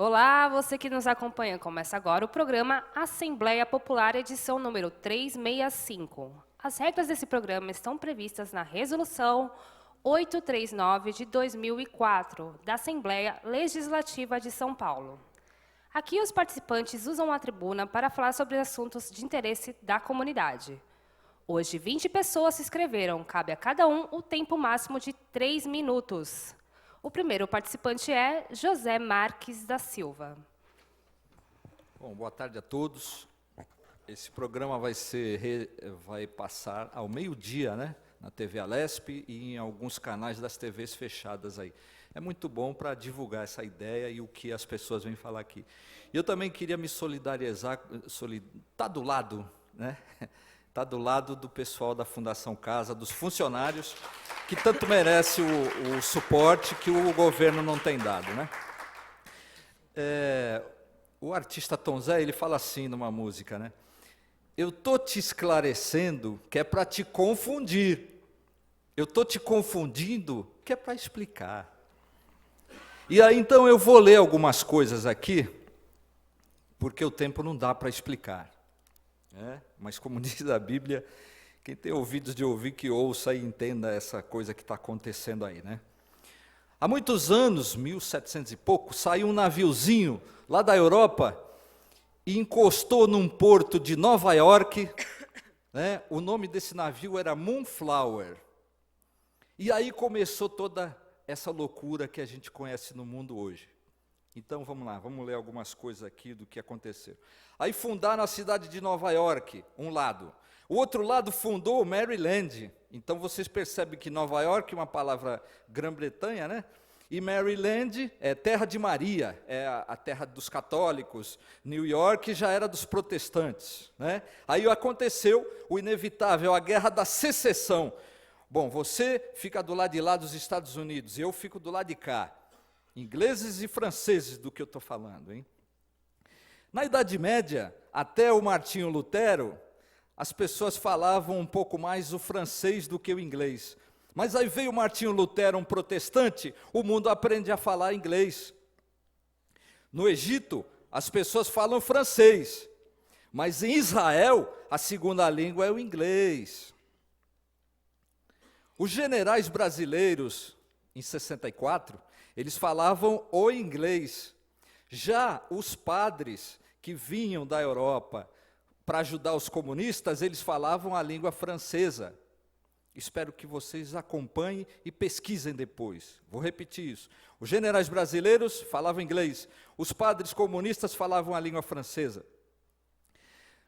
Olá, você que nos acompanha. Começa agora o programa Assembleia Popular, edição número 365. As regras desse programa estão previstas na Resolução 839 de 2004, da Assembleia Legislativa de São Paulo. Aqui os participantes usam a tribuna para falar sobre assuntos de interesse da comunidade. Hoje, 20 pessoas se inscreveram. Cabe a cada um o tempo máximo de 3 minutos. O primeiro participante é José Marques da Silva. Bom, boa tarde a todos. Esse programa vai passar ao meio-dia, né? Na TV Alesp e em alguns canais das TVs fechadas aí. É muito bom para divulgar essa ideia e o que as pessoas vêm falar aqui. E eu também queria me solidarizar, tá do lado, né? Tá do lado do pessoal da Fundação Casa, dos funcionários, que tanto merece o suporte que o governo não tem dado, né? O artista Tom Zé, ele fala assim numa música, né? Eu tô te esclarecendo que é para te confundir. Eu tô te confundindo que é para explicar. E aí então eu vou ler algumas coisas aqui, porque o tempo não dá para explicar. Mas como diz a Bíblia, quem tem ouvidos de ouvir, que ouça e entenda essa coisa que está acontecendo aí, né? Há muitos anos, 1700 e pouco, saiu um naviozinho lá da Europa e encostou num porto de Nova York, né? O nome desse navio era Moonflower. E aí começou toda essa loucura que a gente conhece no mundo hoje. Então vamos lá, vamos ler algumas coisas aqui do que aconteceu. Aí fundaram a cidade de Nova York, um lado. O outro lado fundou Maryland. Então vocês percebem que Nova York é uma palavra Grã-Bretanha, né? E Maryland é terra de Maria, é a terra dos católicos. New York já era dos protestantes, né? Aí aconteceu o inevitável, a Guerra da Secessão. Bom, você fica do lado de lá dos Estados Unidos, eu fico do lado de cá. Ingleses e franceses do que eu estou falando, hein? Na Idade Média, até o Martinho Lutero, as pessoas falavam um pouco mais o francês do que o inglês. Mas aí veio o Martinho Lutero, um protestante, o mundo aprende a falar inglês. No Egito, as pessoas falam francês, mas em Israel, a segunda língua é o inglês. Os generais brasileiros, em 64, eles falavam o inglês. Já os padres que vinham da Europa para ajudar os comunistas, eles falavam a língua francesa. Espero que vocês acompanhem e pesquisem depois. Vou repetir isso. Os generais brasileiros falavam inglês. Os padres comunistas falavam a língua francesa.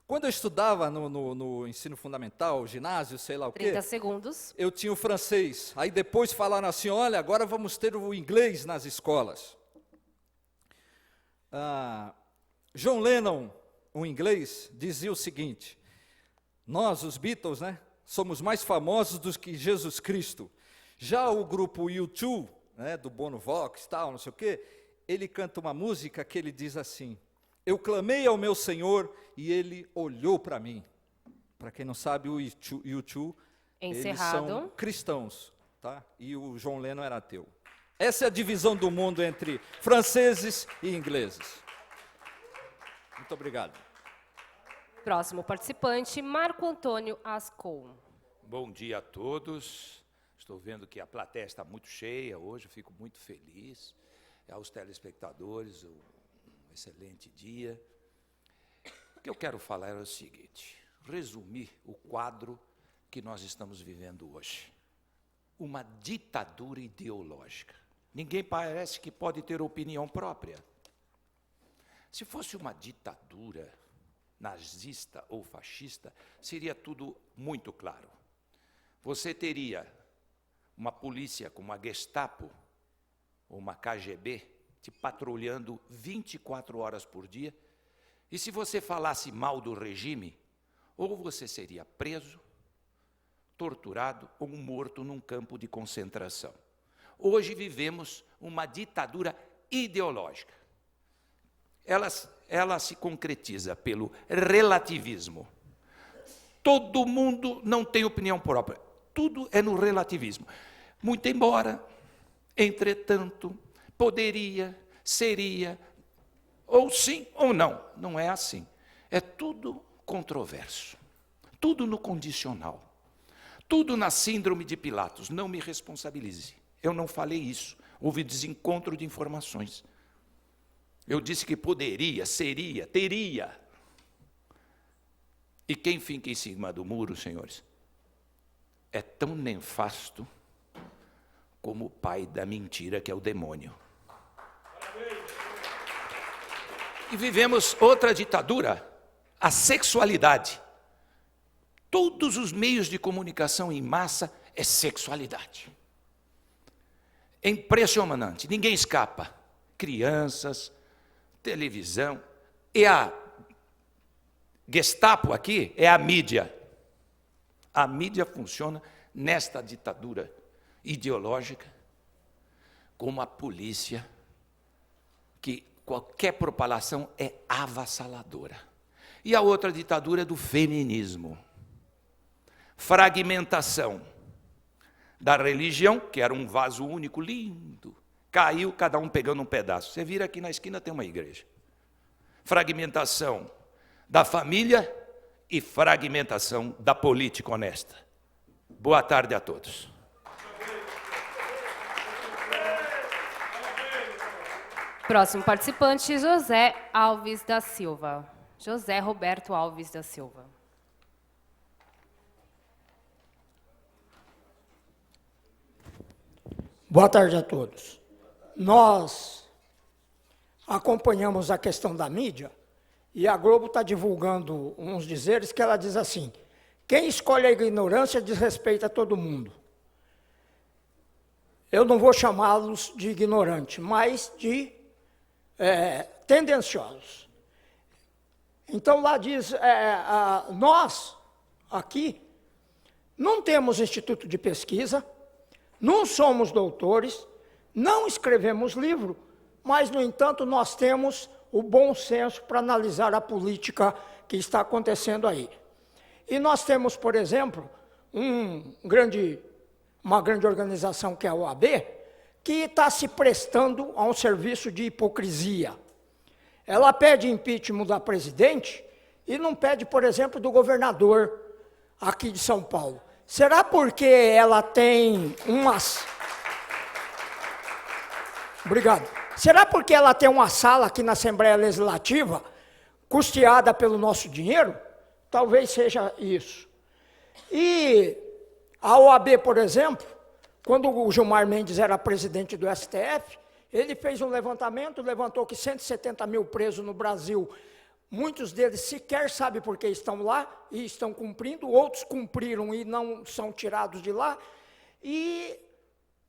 Quando eu estudava no ensino fundamental, ginásio, sei lá o quê. 30 segundos. Eu tinha o francês. Aí depois falaram assim, olha, agora vamos ter o inglês nas escolas. John Lennon, um inglês, dizia o seguinte, nós, os Beatles, né, somos mais famosos do que Jesus Cristo. Já o grupo U2, né, do Bono Vox, tal, não sei o quê, ele canta uma música que ele diz assim, eu clamei ao meu Senhor e ele olhou para mim. Para quem não sabe, o U2, eles são cristãos, tá? E o John Lennon era ateu. Essa é a divisão do mundo entre franceses e ingleses. Muito obrigado. Próximo participante, Marco Antônio Ascol. Bom dia a todos. Estou vendo que a plateia está muito cheia hoje, fico muito feliz. Aos telespectadores, um excelente dia. O que eu quero falar é o seguinte, resumir o quadro que nós estamos vivendo hoje. Uma ditadura ideológica. Ninguém parece que pode ter opinião própria. Se fosse uma ditadura nazista ou fascista, seria tudo muito claro. Você teria uma polícia como a Gestapo ou uma KGB te patrulhando 24 horas por dia, e se você falasse mal do regime, ou você seria preso, torturado ou morto num campo de concentração. Hoje vivemos uma ditadura ideológica. Ela se concretiza pelo relativismo. Todo mundo não tem opinião própria. Tudo é no relativismo. Muito embora, entretanto, poderia, seria, Ou sim ou não. Não é assim. É tudo controverso. Tudo no condicional. Tudo na síndrome de Pilatos. Não me responsabilize. Eu não falei isso. Houve desencontro de informações. Eu disse que poderia, seria, teria. E quem fica em cima do muro, senhores, é tão nefasto como o pai da mentira, que é o demônio. E vivemos outra ditadura, a sexualidade. Todos os meios de comunicação em massa é sexualidade. É impressionante, ninguém escapa. Crianças, televisão. E a Gestapo aqui é a mídia. A mídia funciona nesta ditadura ideológica como a polícia, que qualquer propalação é avassaladora. E a outra ditadura é do feminismo. Fragmentação da religião, que era um vaso único, lindo, caiu, cada um pegando um pedaço. Você vira aqui na esquina, tem uma igreja. Fragmentação da família e fragmentação da política honesta. Boa tarde a todos. Próximo participante, José Alves da Silva. José Roberto Alves da Silva. Boa tarde a todos. Nós acompanhamos a questão da mídia e a Globo está divulgando uns dizeres que ela diz assim: quem escolhe a ignorância desrespeita todo mundo. Eu não vou chamá-los de ignorante, mas de tendenciosos. Então lá diz, nós aqui não temos instituto de pesquisa, não somos doutores, não escrevemos livro, mas, no entanto, nós temos o bom senso para analisar a política que está acontecendo aí. E nós temos, por exemplo, uma grande organização que é a OAB, que está se prestando a um serviço de hipocrisia. Ela pede impeachment da presidente e não pede, por exemplo, do governador aqui de São Paulo. Será porque ela tem umas... Obrigado. Será porque ela tem uma sala aqui na Assembleia Legislativa, custeada pelo nosso dinheiro? Talvez seja isso. E a OAB, por exemplo, quando o Gilmar Mendes era presidente do STF, ele fez um levantamento, levantou que 170 mil presos no Brasil, muitos deles sequer sabem por que estão lá e estão cumprindo, outros cumpriram e não são tirados de lá. E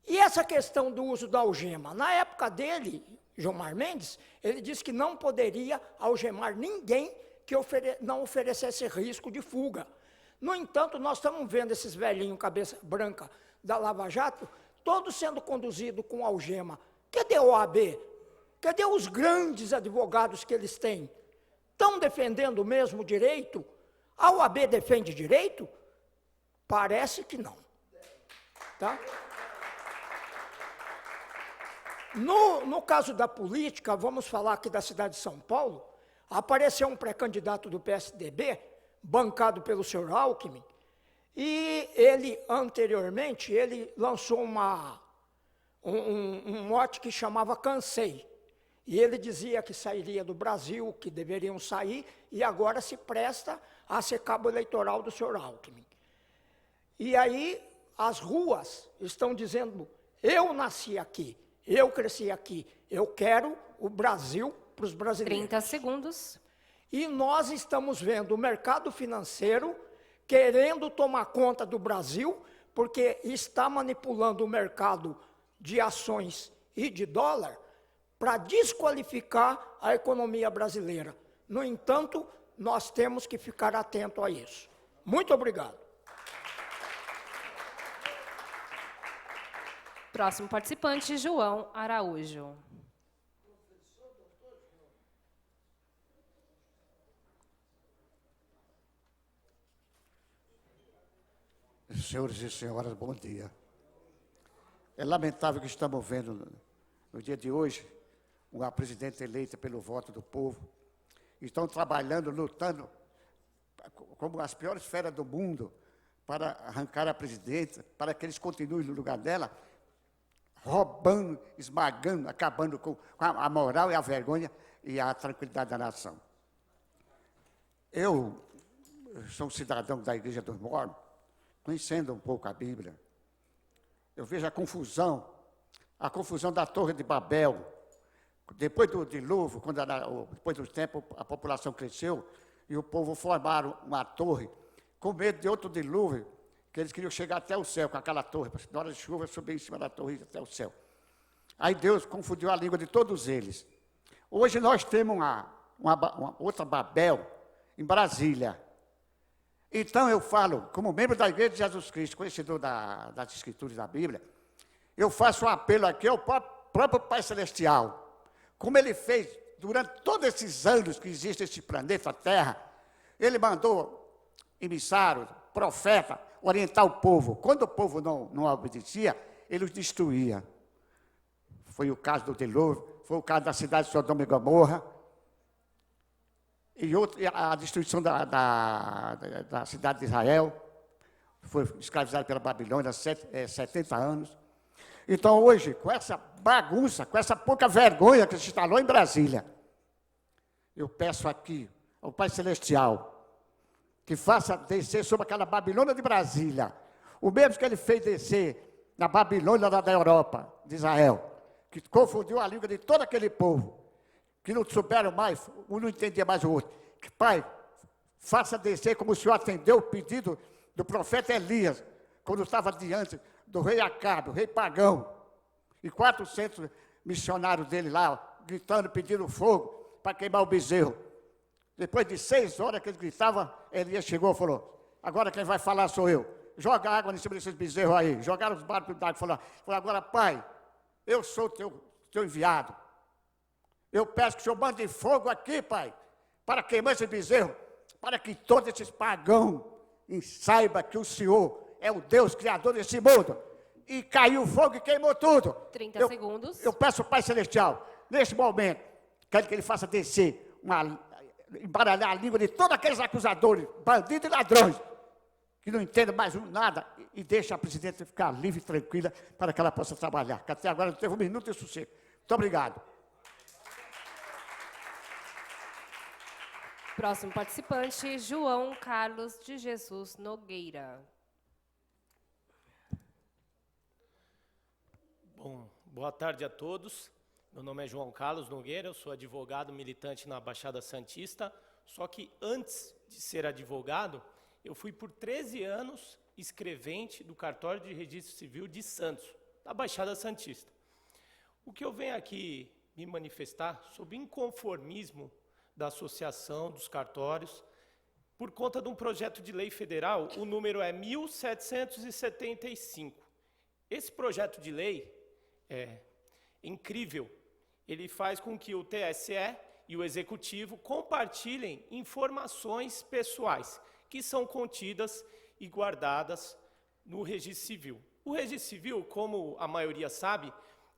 essa questão do uso da algema? Na época dele, Gilmar Mendes, ele disse que não poderia algemar ninguém que não oferecesse risco de fuga. No entanto, nós estamos vendo esses velhinhos cabeça branca da Lava Jato, todos sendo conduzidos com algema. Cadê a OAB? Cadê os grandes advogados que eles têm? Estão defendendo o mesmo direito? A OAB defende direito? Parece que não. Tá? No caso da política, vamos falar aqui da cidade de São Paulo, apareceu um pré-candidato do PSDB, bancado pelo senhor Alckmin, e ele, anteriormente, ele lançou um mote que chamava Cansei. E ele dizia que sairia do Brasil, que deveriam sair, e agora se presta a ser cabo eleitoral do senhor Alckmin. E aí, as ruas estão dizendo, eu nasci aqui, eu cresci aqui, eu quero o Brasil para os brasileiros. 30 segundos. E nós estamos vendo o mercado financeiro querendo tomar conta do Brasil, porque está manipulando o mercado de ações e de dólar para desqualificar a economia brasileira. No entanto, nós temos que ficar atentos a isso. Muito obrigado. Próximo participante, João Araújo. Senhores e senhoras, bom dia. É lamentável que estamos vendo no dia de hoje uma presidente eleita pelo voto do povo. Estão trabalhando, lutando como as piores feras do mundo para arrancar a presidenta, para que eles continuem no lugar dela, roubando, esmagando, acabando com a moral e a vergonha e a tranquilidade da nação. Eu sou um cidadão da Igreja dos Mormons, conhecendo um pouco a Bíblia. Eu vejo a confusão da Torre de Babel. Depois do dilúvio, depois do tempo, a população cresceu e o povo formaram uma torre, com medo de outro dilúvio, que eles queriam chegar até o céu com aquela torre, para na hora de chuva subir em cima da torre até o céu. Aí Deus confundiu a língua de todos eles. Hoje nós temos uma outra Babel em Brasília. Então eu falo, como membro da Igreja de Jesus Cristo, conhecedor das Escrituras da Bíblia, eu faço um apelo aqui ao próprio Pai Celestial. Como ele fez durante todos esses anos que existe esse planeta Terra, ele mandou emissários, profeta, orientar o povo. Quando o povo não obedecia, ele os destruía. Foi o caso do dilúvio, foi o caso da cidade de Sodoma e Gomorra, e a destruição da cidade de Israel, foi escravizada pela Babilônia há 70 anos. Então, hoje, com essa bagunça, com essa pouca vergonha que se instalou em Brasília, eu peço aqui ao Pai Celestial que faça descer sobre aquela Babilônia de Brasília, o mesmo que ele fez descer na Babilônia da Europa, de Israel, que confundiu a língua de todo aquele povo, que não souberam mais, um não entendia mais o outro. Que, Pai, faça descer como o Senhor atendeu o pedido do profeta Elias, quando estava diante do rei Acabe, o rei pagão, e 400 missionários dele lá, gritando, pedindo fogo para queimar o bezerro. Depois de 6 horas que ele gritava, Elias chegou e falou: agora quem vai falar sou eu. Joga água em cima desses bezerros aí. Jogaram os barcos d'água e falou: agora, Pai, eu sou o teu enviado. Eu peço que o Senhor mande fogo aqui, Pai, para queimar esse bezerro, para que todos esses pagãos saibam que o Senhor é o Deus criador desse mundo. E caiu o fogo e queimou tudo. 30 segundos. Eu peço ao Pai Celestial, nesse momento, quero que Ele faça descer, embaralhar a língua de todos aqueles acusadores, bandidos e ladrões, que não entendem mais nada, e deixa a presidenta ficar livre e tranquila, para que ela possa trabalhar, que até agora não teve um minuto de sossego. Muito obrigado. Próximo participante, João Carlos de Jesus Nogueira. Bom, boa tarde a todos. Meu nome é João Carlos Nogueira, eu sou advogado militante na Baixada Santista, só que antes de ser advogado, eu fui por 13 anos escrevente do Cartório de Registro Civil de Santos, da Baixada Santista. O que eu venho aqui me manifestar sobre inconformismo da Associação dos Cartórios, por conta de um projeto de lei federal, o número é 1775. Esse projeto de lei é incrível. Ele faz com que o TSE e o Executivo compartilhem informações pessoais que são contidas e guardadas no Registro Civil. O Registro Civil, como a maioria sabe,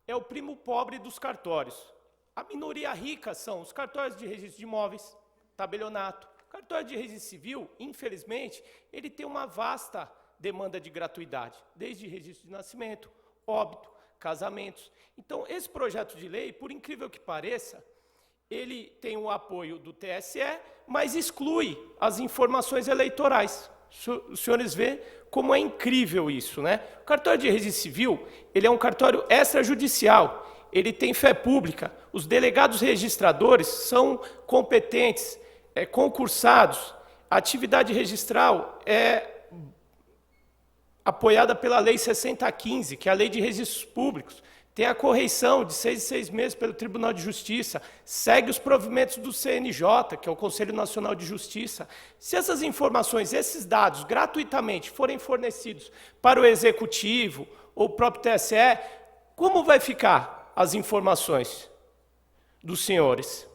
é o primo pobre dos cartórios. A minoria rica são os cartórios de registro de imóveis, tabelionato. O cartório de registro civil, infelizmente, ele tem uma vasta demanda de gratuidade, desde registro de nascimento, óbito, casamentos. Então, esse projeto de lei, por incrível que pareça, ele tem o apoio do TSE, mas exclui as informações eleitorais. Os senhores veem como é incrível isso, né? O cartório de registro civil, ele é um cartório extrajudicial, ele tem fé pública, os delegados registradores são competentes, concursados, a atividade registral é apoiada pela Lei 6015, que é a Lei de Registros Públicos, tem a correição de 6 em 6 meses pelo Tribunal de Justiça, segue os provimentos do CNJ, que é o Conselho Nacional de Justiça. Se essas informações, esses dados, gratuitamente forem fornecidos para o Executivo ou o próprio TSE, como vai ficar as informações dos senhores?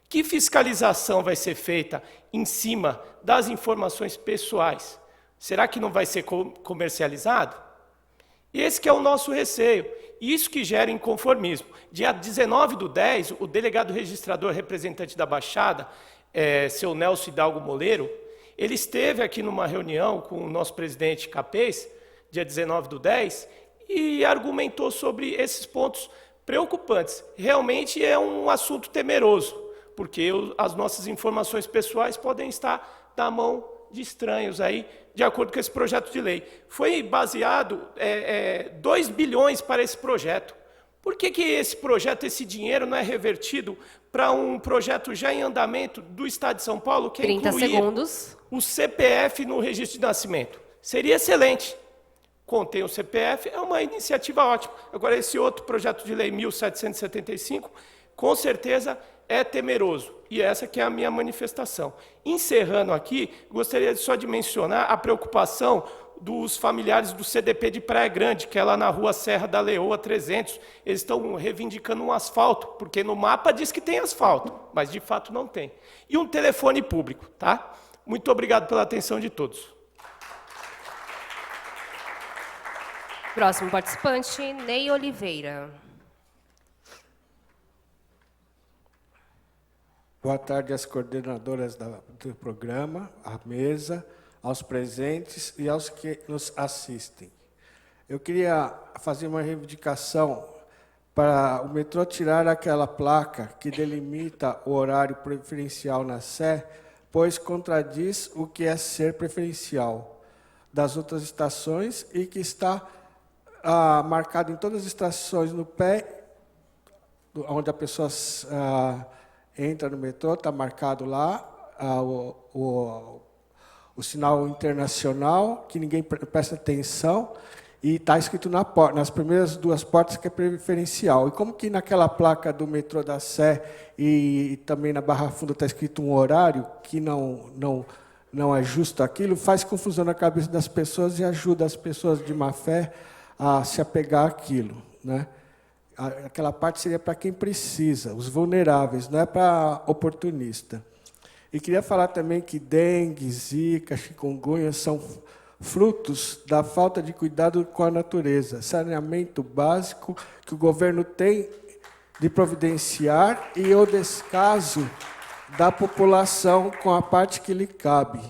Que fiscalização vai ser feita em cima das informações pessoais? Será que não vai ser comercializado? Esse que é o nosso receio. Isso que gera inconformismo. Dia 19/10, o delegado registrador representante da Baixada, seu Nelson Hidalgo Moleiro, ele esteve aqui numa reunião com o nosso presidente Capês, dia 19/10, e argumentou sobre esses pontos preocupantes. Realmente é um assunto temeroso, porque as nossas informações pessoais podem estar na mão de estranhos aí, de acordo com esse projeto de lei. Foi baseado 2 bilhões para esse projeto. Por que esse projeto, esse dinheiro, não é revertido para um projeto já em andamento do Estado de São Paulo, que 30 incluía segundos. o CPF no registro de nascimento? Seria excelente. Contém o CPF, é uma iniciativa ótima. Agora, esse outro projeto de lei 1775, com certeza é temeroso. E essa que é a minha manifestação. Encerrando aqui, gostaria só de mencionar a preocupação dos familiares do CDP de Praia Grande, que é lá na rua Serra da Leoa 300. Eles estão reivindicando um asfalto, porque no mapa diz que tem asfalto, mas de fato não tem. E um telefone público, tá? Muito obrigado pela atenção de todos. Próximo participante, Ney Oliveira. Boa tarde às coordenadoras do programa, à mesa, aos presentes e aos que nos assistem. Eu queria fazer uma reivindicação para o metrô tirar aquela placa que delimita o horário preferencial na Sé, pois contradiz o que é ser preferencial das outras estações e que está marcado em todas as estações no pé, onde a pessoa entra no metrô, está marcado lá o sinal internacional, que ninguém presta atenção, e está escrito nas primeiras 2 portas que é preferencial. E como que naquela placa do metrô da Sé e também na Barra Funda está escrito um horário que não é justo aquilo, faz confusão na cabeça das pessoas e ajuda as pessoas de má fé a se apegar àquilo, né? Aquela parte seria para quem precisa, os vulneráveis, não é para oportunista. E queria falar também que dengue, zika, chikungunya são frutos da falta de cuidado com a natureza, saneamento básico que o governo tem de providenciar e o descaso da população com a parte que lhe cabe.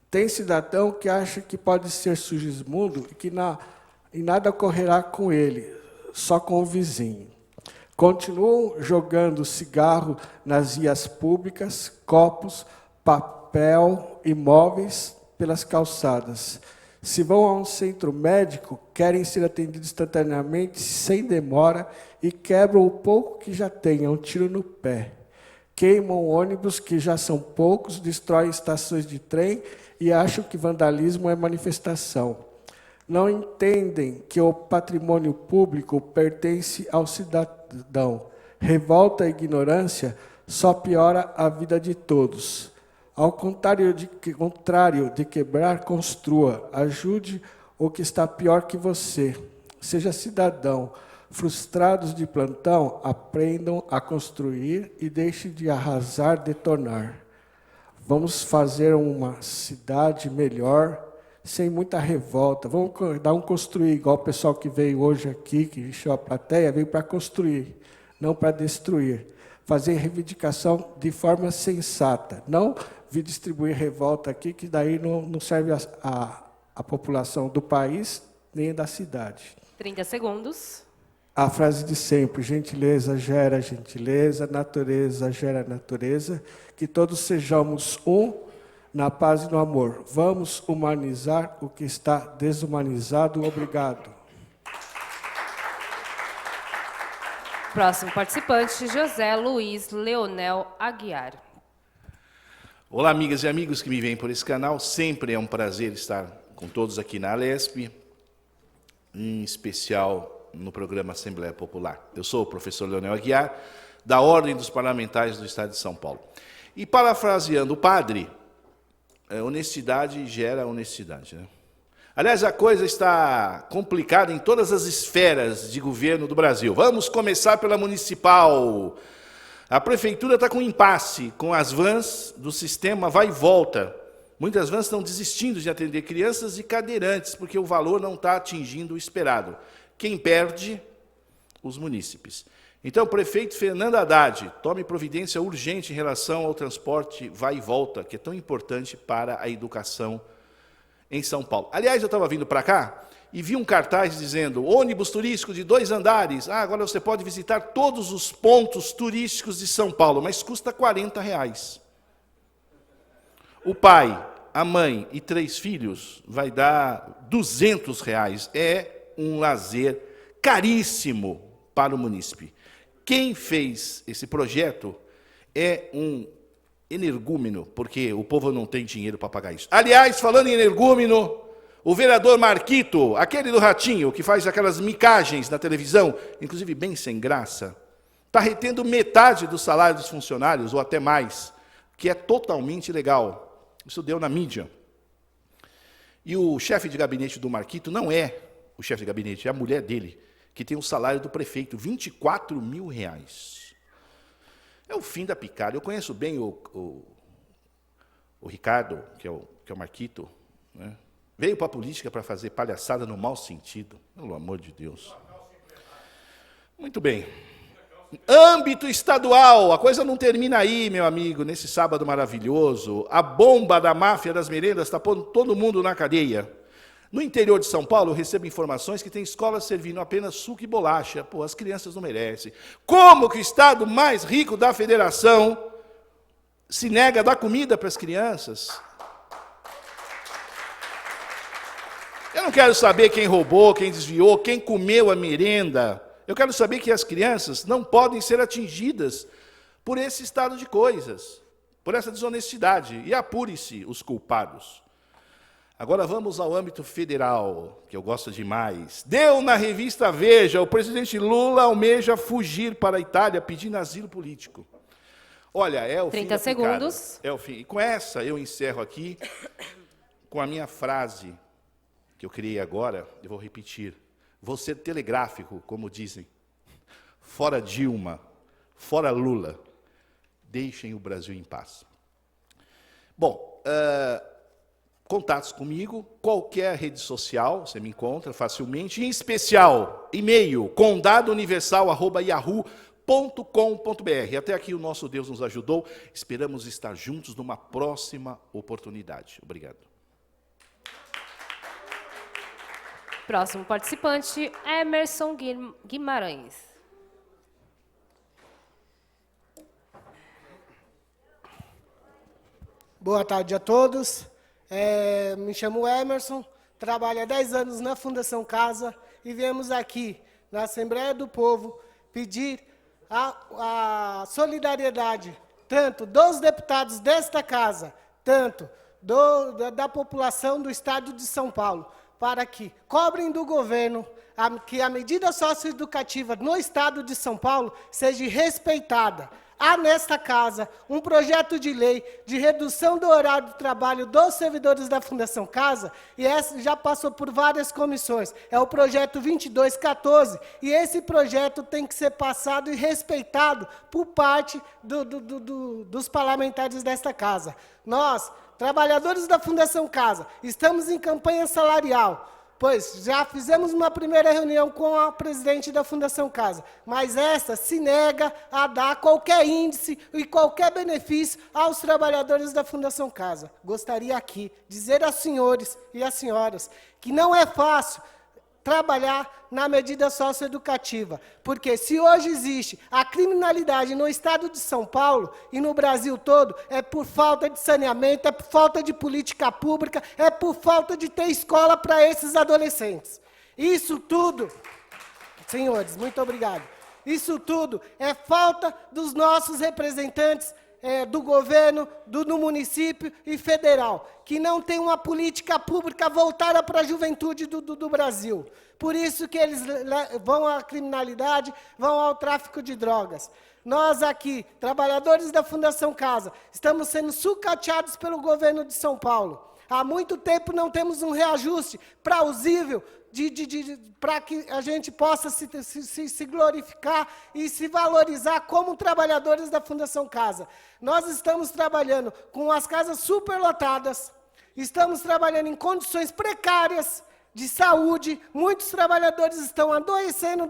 Tem cidadão que acha que pode ser Sugismundo e que nada ocorrerá com ele, só com o vizinho. Continuam jogando cigarro nas vias públicas, copos, papel e móveis pelas calçadas. Se vão a um centro médico, querem ser atendidos instantaneamente, sem demora, e quebram o pouco que já têm, é um tiro no pé. Queimam ônibus, que já são poucos, destroem estações de trem e acham que vandalismo é manifestação. Não entendem que o patrimônio público pertence ao cidadão. Revolta e ignorância só piora a vida de todos. Ao contrário de quebrar, construa. Ajude o que está pior que você. Seja cidadão. Frustrados de plantão, aprendam a construir e deixem de arrasar, detonar. Vamos fazer uma cidade melhor, sem muita revolta. Vamos dar um construir, igual o pessoal que veio hoje aqui, que encheu a plateia, veio para construir, não para destruir. Fazer reivindicação de forma sensata, não vir distribuir revolta aqui, que daí não serve a população do país, nem da cidade. 30 segundos. A frase de sempre, gentileza gera gentileza, natureza gera natureza, que todos sejamos um, na paz e no amor. Vamos humanizar o que está desumanizado. Obrigado. Próximo participante, José Luiz Leonel Aguiar. Olá, amigas e amigos que me veem por esse canal. Sempre é um prazer estar com todos aqui na Alesp, em especial no programa Assembleia Popular. Eu sou o professor Leonel Aguiar, da Ordem dos Parlamentares do Estado de São Paulo. E parafraseando o padre, honestidade gera honestidade, né? Aliás, a coisa está complicada em todas as esferas de governo do Brasil. Vamos começar pela municipal. A prefeitura está com impasse com as vans do sistema vai e volta Muitas vans estão desistindo de atender crianças e cadeirantes, porque o valor não está atingindo o esperado. Quem perde? Os munícipes. Então, prefeito Fernando Haddad, tome providência urgente em relação ao transporte vai e volta, que é tão importante para a educação em São Paulo. Aliás, eu estava vindo para cá e vi um cartaz dizendo ônibus turístico de 2 andares. Agora você pode visitar todos os pontos turísticos de São Paulo, mas custa R$40. O pai, a mãe e 3 filhos vai dar R$200. É um lazer caríssimo para o munícipe. Quem fez esse projeto é um energúmeno, porque o povo não tem dinheiro para pagar isso. Aliás, falando em energúmeno, o vereador Marquito, aquele do Ratinho, que faz aquelas micagens na televisão, inclusive bem sem graça, está retendo metade do salário dos funcionários, ou até mais, que é totalmente ilegal. Isso deu na mídia. E o chefe de gabinete do Marquito não é o chefe de gabinete, é a mulher dele, que tem o salário do prefeito, R$24 mil. É o fim da picada. Eu conheço bem o Ricardo, que é o Marquito, né? Veio para a política para fazer palhaçada no mau sentido, pelo amor de Deus. Muito bem. Âmbito estadual, a coisa não termina aí, meu amigo, nesse sábado maravilhoso. A bomba da máfia das merendas está pondo todo mundo na cadeia. No interior de São Paulo, eu recebo informações que tem escolas servindo apenas suco e bolacha. Pô, as crianças não merecem. Como que o estado mais rico da federação se nega a dar comida para as crianças? Eu não quero saber quem roubou, quem desviou, quem comeu a merenda. Eu quero saber que as crianças não podem ser atingidas por esse estado de coisas, por essa desonestidade. E apure-se os culpados. Agora vamos ao âmbito federal, que eu gosto demais. Deu na revista Veja, o presidente Lula almeja fugir para a Itália pedindo asilo político. Olha, é o 30 fim da picada. segundos. É o fim. E com essa eu encerro aqui com a minha frase que eu criei agora, eu vou repetir. Vou ser telegráfico, como dizem. Fora Dilma, fora Lula, deixem o Brasil em paz. Bom, contatos comigo, qualquer rede social, você me encontra facilmente, em especial, e-mail, condadouniversal@yahoo.com.br. Até aqui o nosso Deus nos ajudou, esperamos estar juntos numa próxima oportunidade. Obrigado. Próximo participante, Emerson Guimarães. Boa tarde a todos. Me chamo Emerson, trabalho há 10 anos na Fundação Casa e viemos aqui, na Assembleia do Povo, pedir a solidariedade, tanto dos deputados desta casa, tanto da população do Estado de São Paulo, para que cobrem do governo que a medida socioeducativa no Estado de São Paulo seja respeitada. Há nesta casa um projeto de lei de redução do horário de trabalho dos servidores da Fundação Casa, e essa já passou por várias comissões. É o projeto 2214, e esse projeto tem que ser passado e respeitado por parte dos parlamentares desta casa. Nós, trabalhadores da Fundação Casa, estamos em campanha salarial, pois já fizemos uma primeira reunião com a presidente da Fundação Casa, mas essa se nega a dar qualquer índice e qualquer benefício aos trabalhadores da Fundação Casa. Gostaria aqui de dizer aos senhores e às senhoras que não é fácil trabalhar na medida socioeducativa, porque se hoje existe a criminalidade no estado de São Paulo e no Brasil todo, é por falta de saneamento, é por falta de política pública, é por falta de ter escola para esses adolescentes. Isso tudo, senhores, muito obrigado. Isso tudo é falta dos nossos representantes do governo, do município e federal, que não tem uma política pública voltada para a juventude do Brasil. Por isso que eles vão à criminalidade, vão ao tráfico de drogas. Nós aqui, trabalhadores da Fundação Casa, estamos sendo sucateados pelo governo de São Paulo. Há muito tempo não temos um reajuste plausível para que a gente possa se glorificar e se valorizar como trabalhadores da Fundação Casa. Nós estamos trabalhando com as casas superlotadas, Estamos trabalhando em condições precárias de saúde, muitos trabalhadores estão adoecendo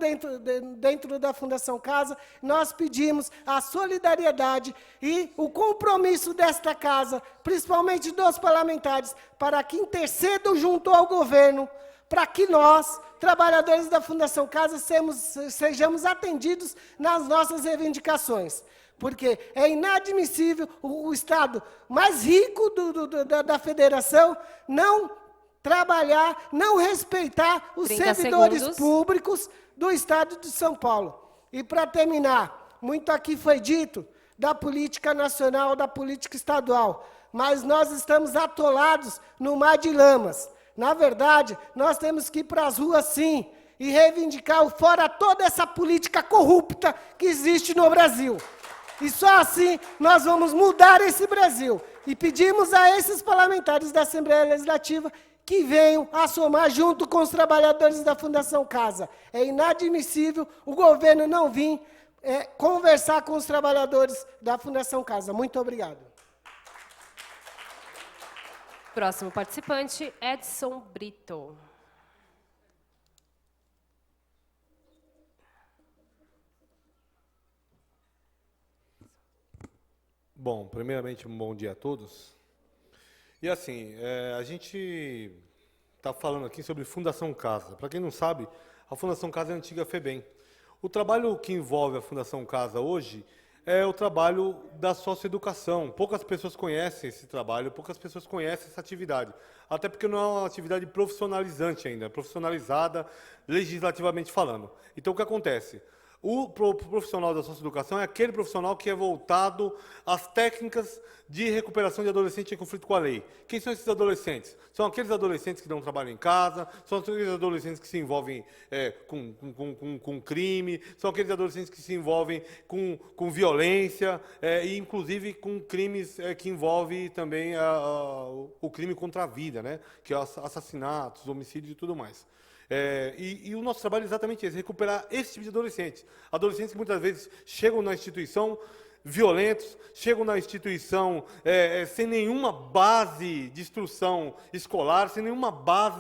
dentro da Fundação Casa. Nós pedimos a solidariedade e o compromisso desta casa, principalmente dos parlamentares, para que intercedam junto ao governo, para que nós, trabalhadores da Fundação Casa, sejamos atendidos nas nossas reivindicações. Porque é inadmissível o Estado mais rico da federação não trabalhar, não respeitar os servidores públicos do Estado de São Paulo. E, para terminar, muito aqui foi dito da política nacional, da política estadual, mas nós estamos atolados no mar de lamas. Na verdade, nós temos que ir para as ruas, sim, e reivindicar fora toda essa política corrupta que existe no Brasil. E só assim nós vamos mudar esse Brasil. E pedimos a esses parlamentares da Assembleia Legislativa que venham a somar junto com os trabalhadores da Fundação Casa. É inadmissível o governo não vir conversar com os trabalhadores da Fundação Casa. Muito obrigado. Próximo participante, Edson Brito. Bom, primeiramente, um bom dia a todos. E assim, a gente está falando aqui sobre Fundação Casa. Para quem não sabe, a Fundação Casa é a antiga FEBEM. O trabalho que envolve a Fundação Casa hoje é o trabalho da socioeducação. Poucas pessoas conhecem esse trabalho, poucas pessoas conhecem essa atividade. Até porque não é uma atividade profissionalizante ainda, profissionalizada legislativamente falando. Então, o que acontece? O profissional da socioeducação é aquele profissional que é voltado às técnicas de recuperação de adolescente em conflito com a lei. Quem são esses adolescentes? São aqueles adolescentes que dão trabalho em casa, são aqueles adolescentes que se envolvem com crime, são aqueles adolescentes que se envolvem com violência, e inclusive com crimes que envolvem também o crime contra a vida, né? Que é assassinatos, homicídios e tudo mais. E o nosso trabalho é exatamente esse, recuperar esse tipo de adolescentes. Adolescentes que muitas vezes chegam na instituição violentos, chegam na instituição sem nenhuma base de instrução escolar, sem nenhuma base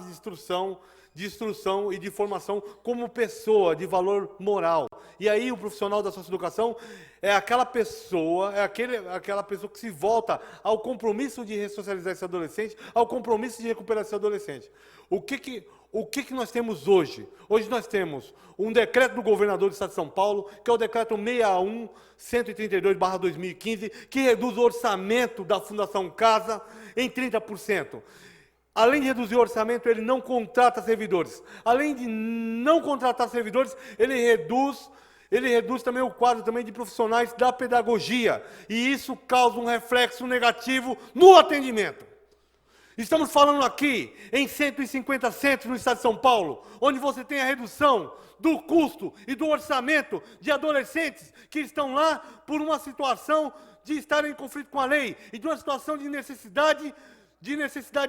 de instrução e de formação como pessoa, de valor moral. E aí o profissional da socioeducação é aquela pessoa que se volta ao compromisso de ressocializar esse adolescente, ao compromisso de recuperar esse adolescente. O que nós temos hoje? Hoje nós temos um decreto do governador do Estado de São Paulo, que é o decreto 61.132/2015, que reduz o orçamento da Fundação Casa em 30%. Além de reduzir o orçamento, ele não contrata servidores. Além de não contratar servidores, ele reduz também o quadro também de profissionais da pedagogia. E isso causa um reflexo negativo no atendimento. Estamos falando aqui em 150 centros no Estado de São Paulo, onde você tem a redução do custo e do orçamento de adolescentes que estão lá por uma situação de estarem em conflito com a lei e de uma situação de necessidade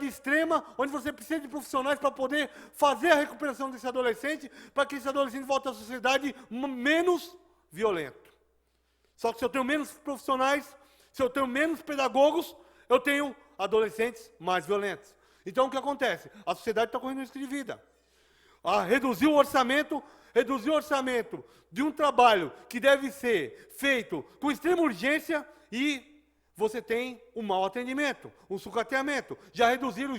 extrema, onde você precisa de profissionais para poder fazer a recuperação desse adolescente, para que esse adolescente volte à sociedade menos violento. Só que se eu tenho menos profissionais, se eu tenho menos pedagogos, eu tenho adolescentes mais violentos. Então, o que acontece? A sociedade está correndo risco de vida. Reduzir o orçamento de um trabalho que deve ser feito com extrema urgência e você tem um mau atendimento, um sucateamento. Já reduziram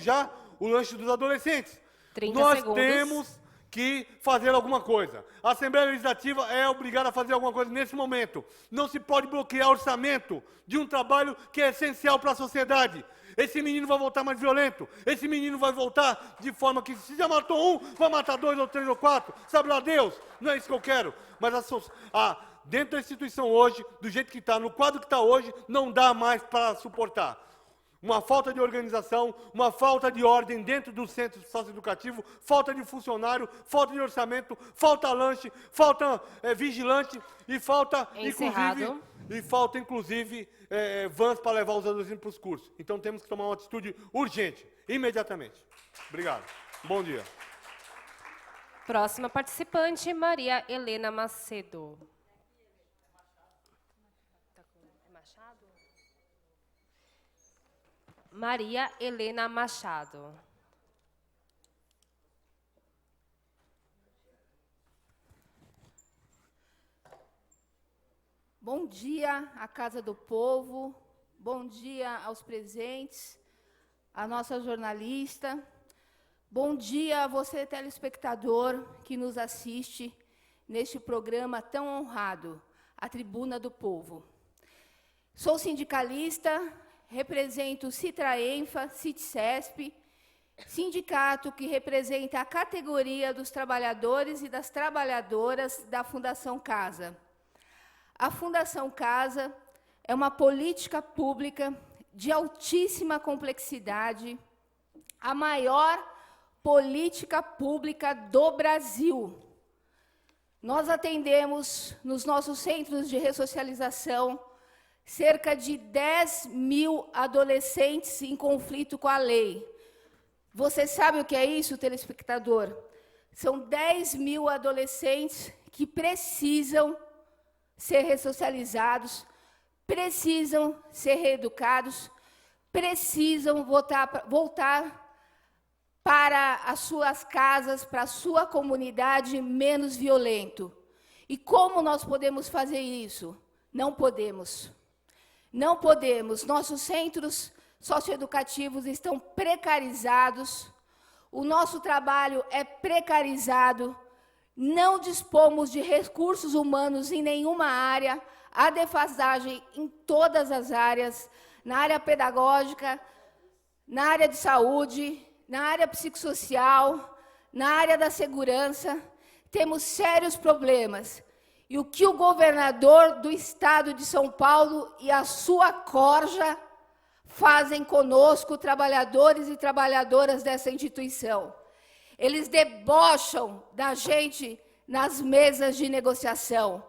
o lanche dos adolescentes. 30 Nós segundos. temos que fazer alguma coisa. A Assembleia Legislativa é obrigada a fazer alguma coisa nesse momento. Não se pode bloquear o orçamento de um trabalho que é essencial para a sociedade. Esse menino vai voltar mais violento. Esse menino vai voltar de forma que, se já matou um, vai matar 2 ou 3 ou 4. Sabe lá Deus? Não é isso que eu quero. Mas dentro da instituição hoje, do jeito que está, no quadro que está hoje, não dá mais para suportar. Uma falta de organização, uma falta de ordem dentro do centro socioeducativo, falta de funcionário, falta de orçamento, falta lanche, falta vigilante e falta, inclusive, vans para levar os adolescentes para os cursos. Então temos que tomar uma atitude urgente, imediatamente. Obrigado. Bom dia. Próxima participante, Maria Helena Macedo. Maria Helena Machado. Bom dia à Casa do Povo, bom dia aos presentes, à nossa jornalista, bom dia a você, telespectador, que nos assiste neste programa tão honrado, a Tribuna do Povo. Sou sindicalista, represento o Citraenfa, Citcesp, sindicato que representa a categoria dos trabalhadores e das trabalhadoras da Fundação Casa. A Fundação Casa é uma política pública de altíssima complexidade, a maior política pública do Brasil. Nós atendemos, nos nossos centros de ressocialização, cerca de 10 mil adolescentes em conflito com a lei. Você sabe o que é isso, telespectador? São 10 mil adolescentes que precisam ser ressocializados, precisam ser reeducados, precisam voltar para as suas casas, para a sua comunidade menos violento. E como nós podemos fazer isso? Não podemos. Não podemos. Nossos centros socioeducativos estão precarizados, o nosso trabalho é precarizado, não dispomos de recursos humanos em nenhuma área, há defasagem em todas as áreas, na área pedagógica, na área de saúde, na área psicossocial, na área da segurança, temos sérios problemas. E o que o governador do estado de São Paulo e a sua corja fazem conosco, trabalhadores e trabalhadoras dessa instituição? Eles debocham da gente nas mesas de negociação.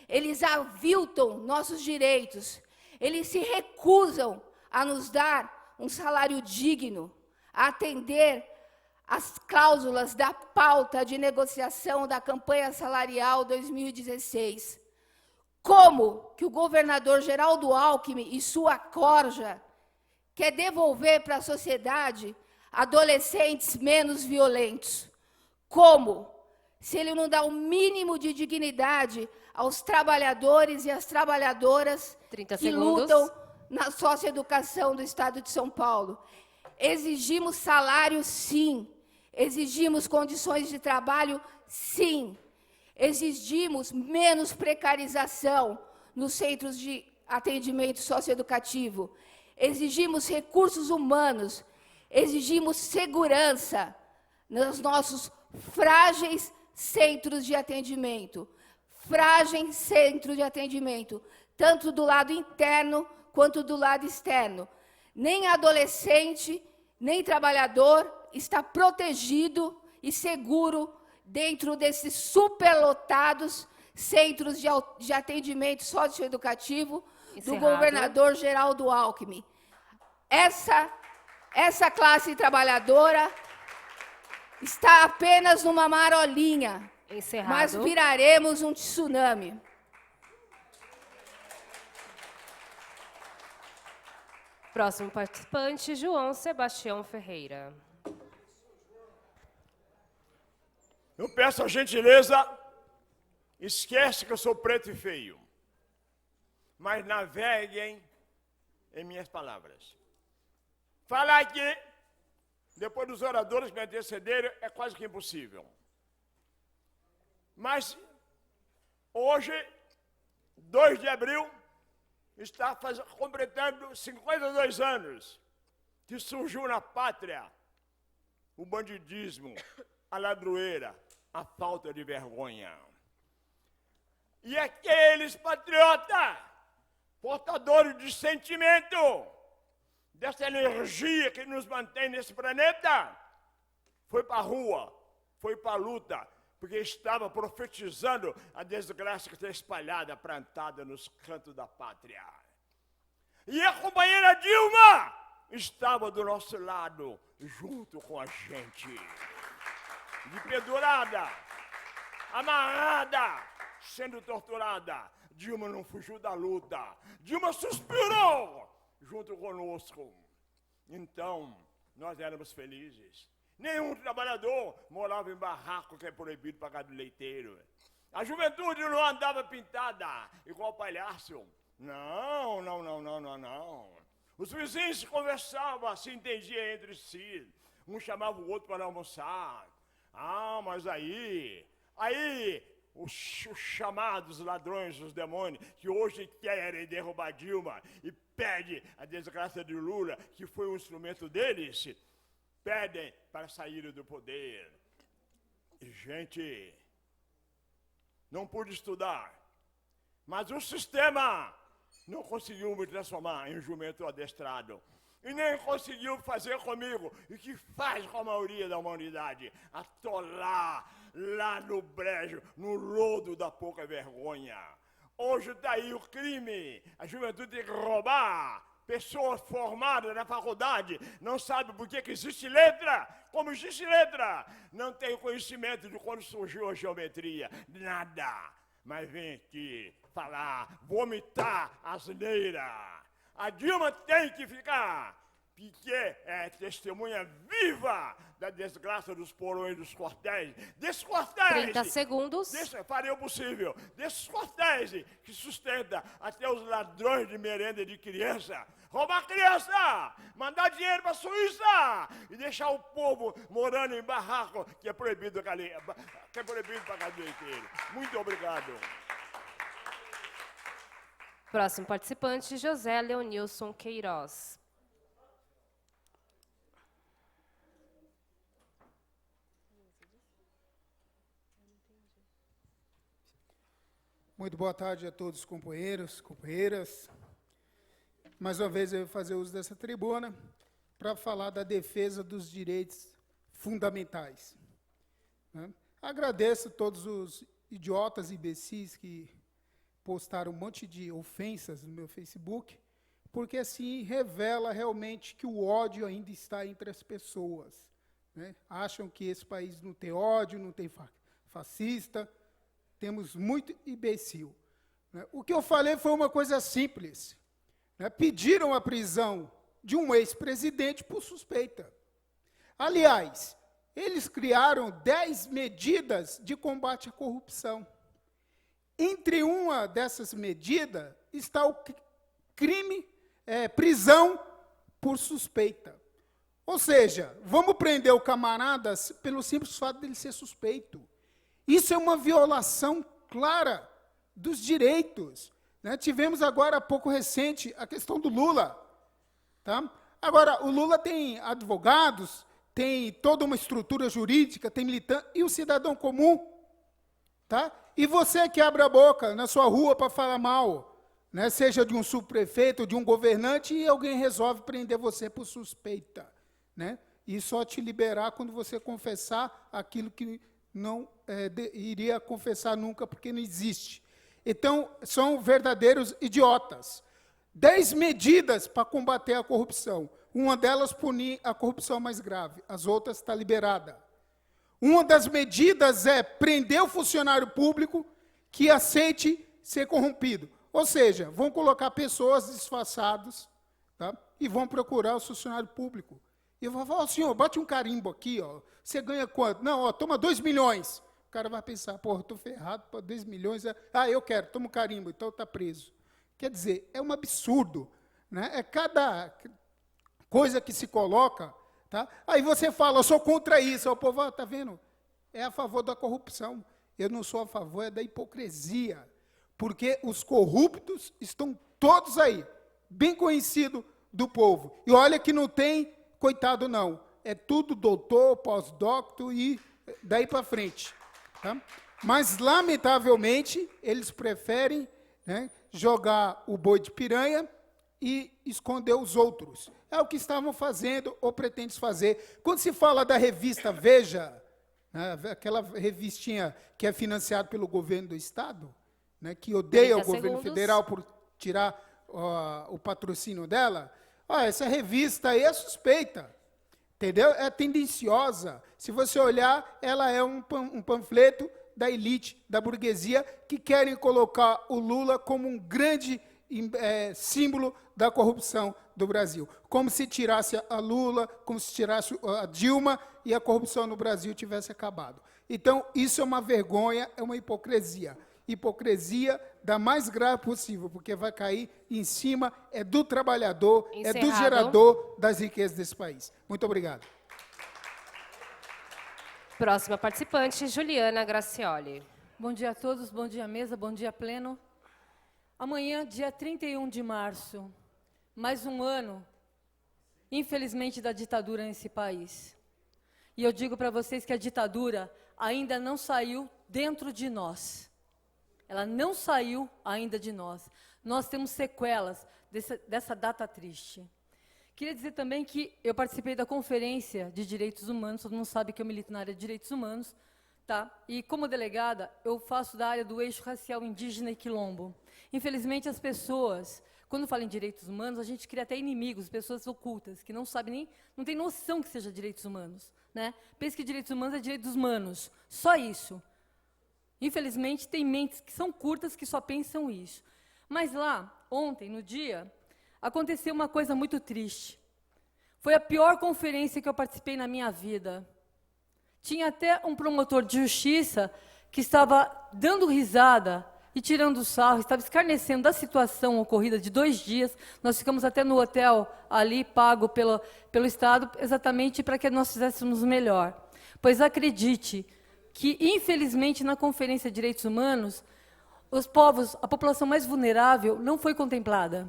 Eles aviltam nossos direitos. Eles se recusam a nos dar um salário digno, a atender as cláusulas da pauta de negociação da campanha salarial 2016. Como que o governador Geraldo Alckmin e sua corja quer devolver para a sociedade adolescentes menos violentos? Como? Se ele não dá o mínimo de dignidade aos trabalhadores e às trabalhadoras que lutam na socioeducação do Estado de São Paulo. Exigimos salário, sim. Exigimos condições de trabalho, sim. Exigimos menos precarização nos centros de atendimento socioeducativo. Exigimos recursos humanos. Exigimos segurança nos nossos frágeis centros de atendimento. Frágeis centros de atendimento, tanto do lado interno quanto do lado externo. Nem adolescente, nem trabalhador está protegido e seguro dentro desses superlotados centros de atendimento socioeducativo do governador Geraldo Alckmin. Essa classe trabalhadora está apenas numa marolinha, mas viraremos um tsunami. Próximo participante, João Sebastião Ferreira. Eu peço a gentileza, esquece que eu sou preto e feio, mas naveguem em minhas palavras. Falar aqui, depois dos oradores que me antecederam, é quase que impossível. Mas hoje, 2 de abril, está completando 52 anos que surgiu na pátria o bandidismo, a ladroeira, a falta de vergonha. E aqueles patriotas, portadores de sentimento, dessa energia que nos mantém nesse planeta, foi para a rua, foi para a luta, porque estava profetizando a desgraça que está espalhada, plantada nos cantos da pátria. E a companheira Dilma estava do nosso lado, junto com a gente. De pendurada, amarrada, sendo torturada. Dilma não fugiu da luta. Dilma suspirou junto conosco. Então, nós éramos felizes. Nenhum trabalhador morava em barraco que é proibido pagar do leiteiro. A juventude não andava pintada igual palhaço. Não. Os vizinhos conversavam, se entendiam entre si. Um chamava o outro para almoçar. Mas aí, os chamados ladrões, os demônios, que hoje querem derrubar Dilma e pedem a desgraça de Lula, que foi um instrumento deles, pedem para saírem do poder. E, gente, não pude estudar, mas o sistema não conseguiu me transformar em jumento adestrado. E nem conseguiu fazer comigo, e que faz com a maioria da humanidade, atolar lá no brejo, no lodo da pouca vergonha. Hoje está aí o crime, a juventude tem que roubar. Pessoas formadas na faculdade não sabem por que existe letra. Como existe letra? Não tem conhecimento de quando surgiu a geometria. Nada. Mas vem aqui falar, vomitar asneira. A Dilma tem que ficar, porque é testemunha viva da desgraça dos porões dos quartéis. Desses quartéis... 30 segundos. Farei o possível. Desses quartéis que sustenta até os ladrões de merenda de criança. Roubar criança, mandar dinheiro para a Suíça e deixar o povo morando em barraco, que é proibido pagar do leiteiro. Muito obrigado. Próximo participante, José Leonilson Queiroz. Muito boa tarde a todos os companheiros, companheiras. Mais uma vez eu vou fazer uso dessa tribuna para falar da defesa dos direitos fundamentais. Agradeço a todos os idiotas e imbecis que postaram um monte de ofensas no meu Facebook, porque assim revela realmente que o ódio ainda está entre as pessoas. Acham que esse país não tem ódio, não tem fascista, temos muito imbecil. O que eu falei foi uma coisa simples. Pediram a prisão de um ex-presidente por suspeita. Aliás, eles criaram 10 medidas de combate à corrupção. Entre uma dessas medidas está o crime, prisão por suspeita. Ou seja, vamos prender o camarada pelo simples fato dele ser suspeito. Isso é uma violação clara dos direitos. Tivemos agora, há pouco recente, a questão do Lula. Tá? Agora, o Lula tem advogados, tem toda uma estrutura jurídica, tem militante, e o cidadão comum. Tá? E você que abre a boca na sua rua para falar mal, seja de um subprefeito, de um governante, e alguém resolve prender você por suspeita. E só te liberar quando você confessar aquilo que não iria confessar nunca, porque não existe. Então, são verdadeiros idiotas. 10 medidas para combater a corrupção. Uma delas, punir a corrupção mais grave. As outras está liberada. Uma das medidas é prender o funcionário público que aceite ser corrompido. Ou seja, vão colocar pessoas disfarçadas, tá? E vão procurar o funcionário público. E vão falar, senhor, bate um carimbo aqui, ó. Você ganha quanto? Não, toma 2 milhões. O cara vai pensar, porra, estou ferrado, 2 milhões. Eu quero, toma um carimbo, então está preso. Quer dizer, é um absurdo. É cada coisa que se coloca. Tá? Aí você fala, eu sou contra isso. O povo, está vendo? É a favor da corrupção. Eu não sou a favor, é da hipocrisia. Porque os corruptos estão todos aí, bem conhecido do povo. E olha que não tem, coitado não. É tudo doutor, pós-doctor e daí para frente. Tá? Mas, lamentavelmente, eles preferem jogar o boi de piranha e esconder os outros. É o que estavam fazendo ou pretendem fazer. Quando se fala da revista Veja, aquela revistinha que é financiada pelo governo do Estado, que odeia o governo federal por tirar o patrocínio dela, essa revista aí é suspeita. Entendeu? É tendenciosa. Se você olhar, ela é um panfleto da elite, da burguesia, que querem colocar o Lula como um grande símbolo da corrupção do Brasil. Como se tirasse a Lula, como se tirasse a Dilma e a corrupção no Brasil tivesse acabado. Então, isso é uma vergonha, é uma hipocrisia. Hipocrisia da mais grave possível, porque vai cair em cima do trabalhador, é do gerador das riquezas desse país. Muito obrigado. Próxima participante, Juliana Gracioli. Bom dia a todos, bom dia mesa, bom dia pleno. Amanhã, dia 31 de março, mais um ano, infelizmente, da ditadura nesse país. E eu digo para vocês que a ditadura ainda não saiu dentro de nós. Ela não saiu ainda de nós. Nós temos sequelas dessa data triste. Queria dizer também que eu participei da Conferência de Direitos Humanos, todo mundo sabe que eu milito na área de direitos humanos, tá? E como delegada, eu faço da área do eixo racial indígena e quilombo. Infelizmente, as pessoas, quando falam em direitos humanos, a gente cria até inimigos, pessoas ocultas, que não sabem nem, não tem noção que seja direitos humanos, né? Pensa que direitos humanos é direitos humanos, só isso. Infelizmente, tem mentes que são curtas que só pensam isso. Mas lá, ontem, no dia, aconteceu uma coisa muito triste. Foi a pior conferência que eu participei na minha vida. Tinha até um promotor de justiça que estava dando risada e tirando sarro, estava escarnecendo da situação ocorrida de 2 dias. Nós ficamos até no hotel ali, pago pelo Estado, exatamente para que nós fizéssemos melhor. Pois acredite que, infelizmente, na Conferência de Direitos Humanos, os povos, a população mais vulnerável não foi contemplada.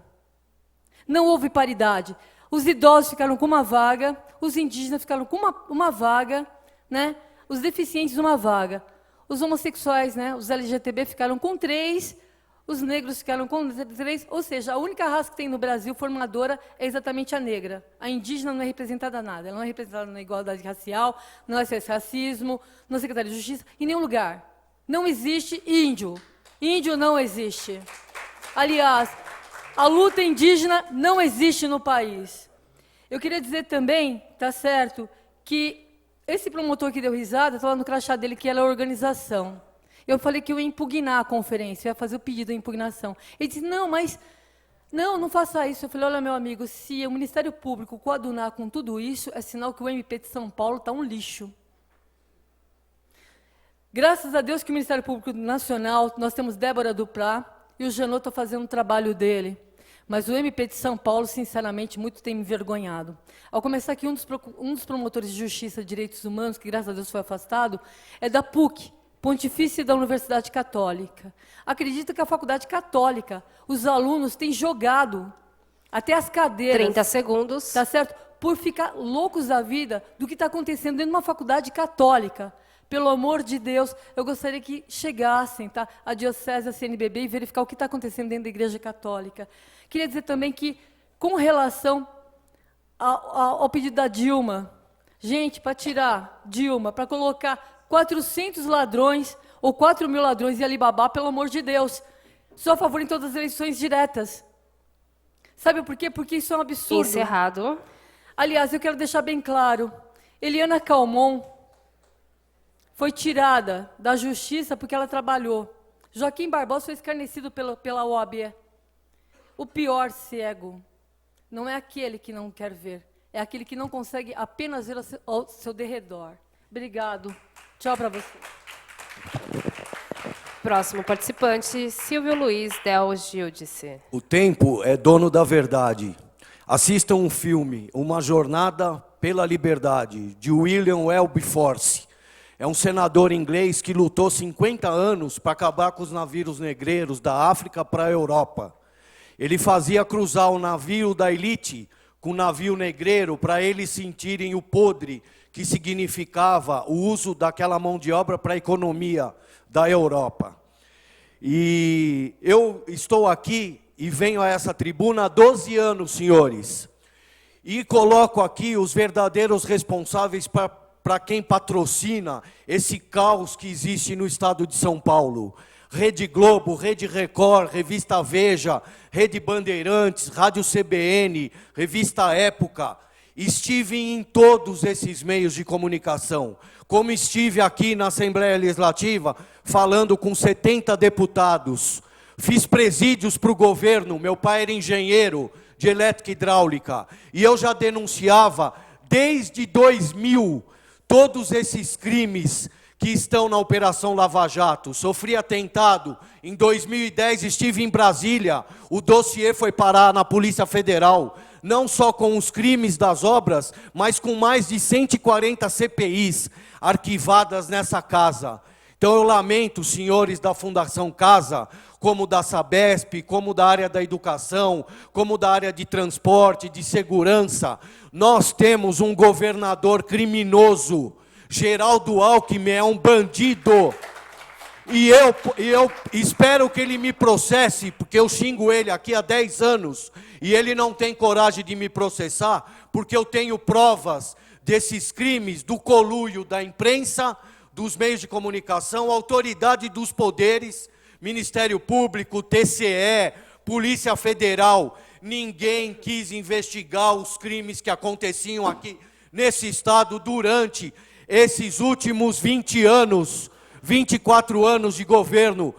Não houve paridade. Os idosos ficaram com uma vaga, os indígenas ficaram com uma vaga, né? Os deficientes uma vaga. Os homossexuais, né? Os LGTB ficaram com 3, os negros ficaram com 3, ou seja, a única raça que tem no Brasil formadora é exatamente a negra. A indígena não é representada nada, ela não é representada na igualdade racial, não é racismo, não é secretário de justiça, em nenhum lugar. Não existe índio. Índio não existe. Aliás, a luta indígena não existe no país. Eu queria dizer também, tá certo, que esse promotor que deu risada, estava no crachá dele que era a organização. Eu falei que eu ia impugnar a conferência, eu ia fazer o pedido de impugnação. Ele disse, não, mas não faça isso. Eu falei, olha, meu amigo, se o Ministério Público coadunar com tudo isso, é sinal que o MP de São Paulo está um lixo. Graças a Deus que o Ministério Público Nacional, nós temos Débora Duprá, e o Janot está fazendo o trabalho dele. Mas o MP de São Paulo, sinceramente, muito tem me envergonhado. Ao começar aqui, um dos promotores de justiça e direitos humanos, que graças a Deus foi afastado, é da PUC, Pontifícia da Universidade Católica. Acredita que a faculdade católica, os alunos têm jogado até as cadeiras. 30 segundos. Tá certo? Por ficar loucos da vida do que está acontecendo dentro de uma faculdade católica. Pelo amor de Deus, eu gostaria que chegassem, tá, a Diocese, a CNBB, e verificar o que está acontecendo dentro da Igreja Católica. Queria dizer também que, com relação ao pedido da Dilma, gente, para tirar Dilma, para colocar 400 ladrões, ou 4.000 ladrões e Alibaba, pelo amor de Deus, sou a favor em todas as eleições diretas. Sabe por quê? Porque isso é um absurdo. Encerrado. Aliás, eu quero deixar bem claro, Eliana Calmon foi tirada da justiça porque ela trabalhou. Joaquim Barbosa foi escarnecido pela OAB. O pior cego não é aquele que não quer ver, é aquele que não consegue apenas ver ao seu derredor. Obrigado. Tchau para você. Próximo participante, Silvio Luiz Del Gildice. O tempo é dono da verdade. Assistam um filme, Uma Jornada pela Liberdade, de William Wilberforce. É um senador inglês que lutou 50 anos para acabar com os navios negreiros da África para a Europa. Ele fazia cruzar o navio da elite com o navio negreiro para eles sentirem o podre que significava o uso daquela mão de obra para a economia da Europa. E eu estou aqui e venho a essa tribuna há 12 anos, senhores, e coloco aqui os verdadeiros responsáveis para quem patrocina esse caos que existe no estado de São Paulo. Rede Globo, Rede Record, Revista Veja, Rede Bandeirantes, Rádio CBN, Revista Época. Estive em todos esses meios de comunicação, como estive aqui na Assembleia Legislativa, falando com 70 deputados, fiz presídios para o governo, meu pai era engenheiro de elétrica e hidráulica, e eu já denunciava, desde 2000, todos esses crimes que estão na Operação Lava Jato. Sofri atentado, em 2010 estive em Brasília, o dossiê foi parar na Polícia Federal, não só com os crimes das obras, mas com mais de 140 CPIs arquivadas nessa casa. Então eu lamento, senhores da Fundação Casa, como da Sabesp, como da área da educação, como da área de transporte, de segurança, nós temos um governador criminoso. Geraldo Alckmin é um bandido. E eu espero que ele me processe, porque eu xingo ele aqui há 10 anos, e ele não tem coragem de me processar, porque eu tenho provas desses crimes, do conluio da imprensa, dos meios de comunicação, autoridade dos poderes, Ministério Público, TCE, Polícia Federal. Ninguém quis investigar os crimes que aconteciam aqui nesse estado durante esses últimos 20 anos, 24 anos de governo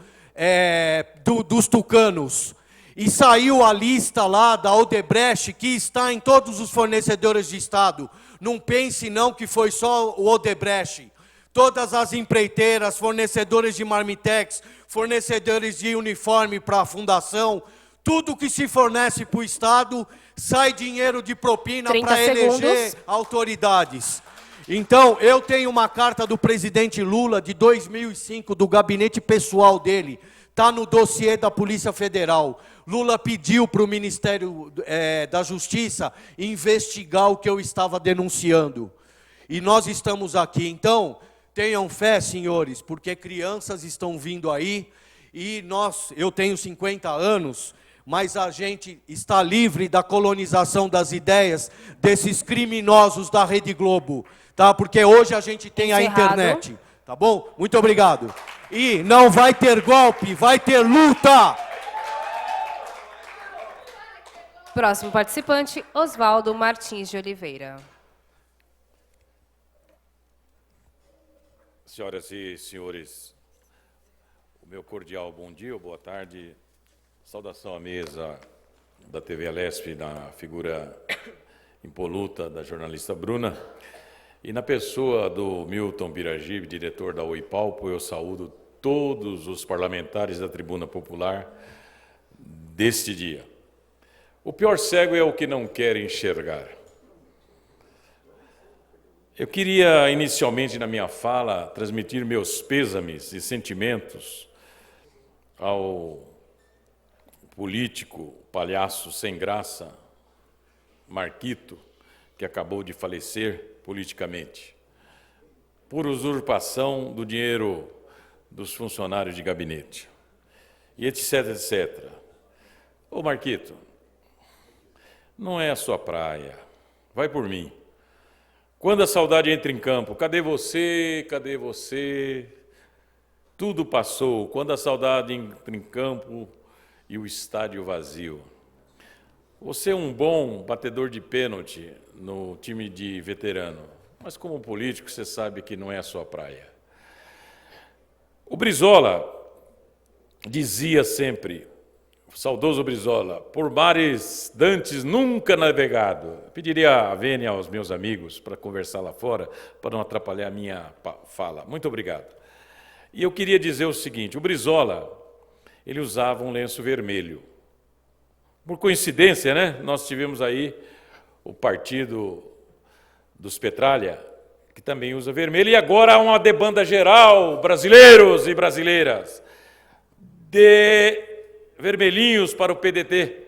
dos tucanos. E saiu a lista lá da Odebrecht, que está em todos os fornecedores de Estado. Não pense não que foi só o Odebrecht. Todas as empreiteiras, fornecedores de marmitex, fornecedores de uniforme para a fundação, tudo que se fornece para o Estado, sai dinheiro de propina para eleger autoridades. Então, eu tenho uma carta do presidente Lula, de 2005, do gabinete pessoal dele, está no dossiê da Polícia Federal. Lula pediu para o Ministério da Justiça investigar o que eu estava denunciando. E nós estamos aqui. Então, tenham fé, senhores, porque crianças estão vindo aí, e eu tenho 50 anos, mas a gente está livre da colonização das ideias desses criminosos da Rede Globo, tá? Porque hoje a gente tem a internet, tá bom? Muito obrigado. E não vai ter golpe, vai ter luta! Próximo participante, Oswaldo Martins de Oliveira. Senhoras e senhores, o meu cordial bom dia, boa tarde, saudação à mesa da TV Alesp, na figura impoluta da jornalista Bruna, e na pessoa do Milton Biragib, diretor da Oipalpo, eu saúdo todos os parlamentares da Tribuna Popular deste dia. O pior cego é o que não quer enxergar. Eu queria, inicialmente, na minha fala, transmitir meus pêsames e sentimentos ao político, palhaço sem graça, Marquito, que acabou de falecer politicamente, por usurpação do dinheiro dos funcionários de gabinete, e etc, etc. Ô Marquito, não é a sua praia, vai por mim. Quando a saudade entra em campo, cadê você, cadê você? Tudo passou, quando a saudade entra em campo e o estádio vazio. Você é um bom batedor de pênalti no time de veterano, mas como político você sabe que não é a sua praia. O Brizola dizia sempre, o saudoso Brizola, por mares dantes nunca navegado. Eu pediria a vênia aos meus amigos para conversar lá fora, para não atrapalhar a minha fala. Muito obrigado. E eu queria dizer o seguinte, o Brizola, ele usava um lenço vermelho. Por coincidência, né? Nós tivemos aí o partido dos Petralha, que também usa vermelho, e agora há uma debanda geral, brasileiros e brasileiras, de vermelhinhos para o PDT,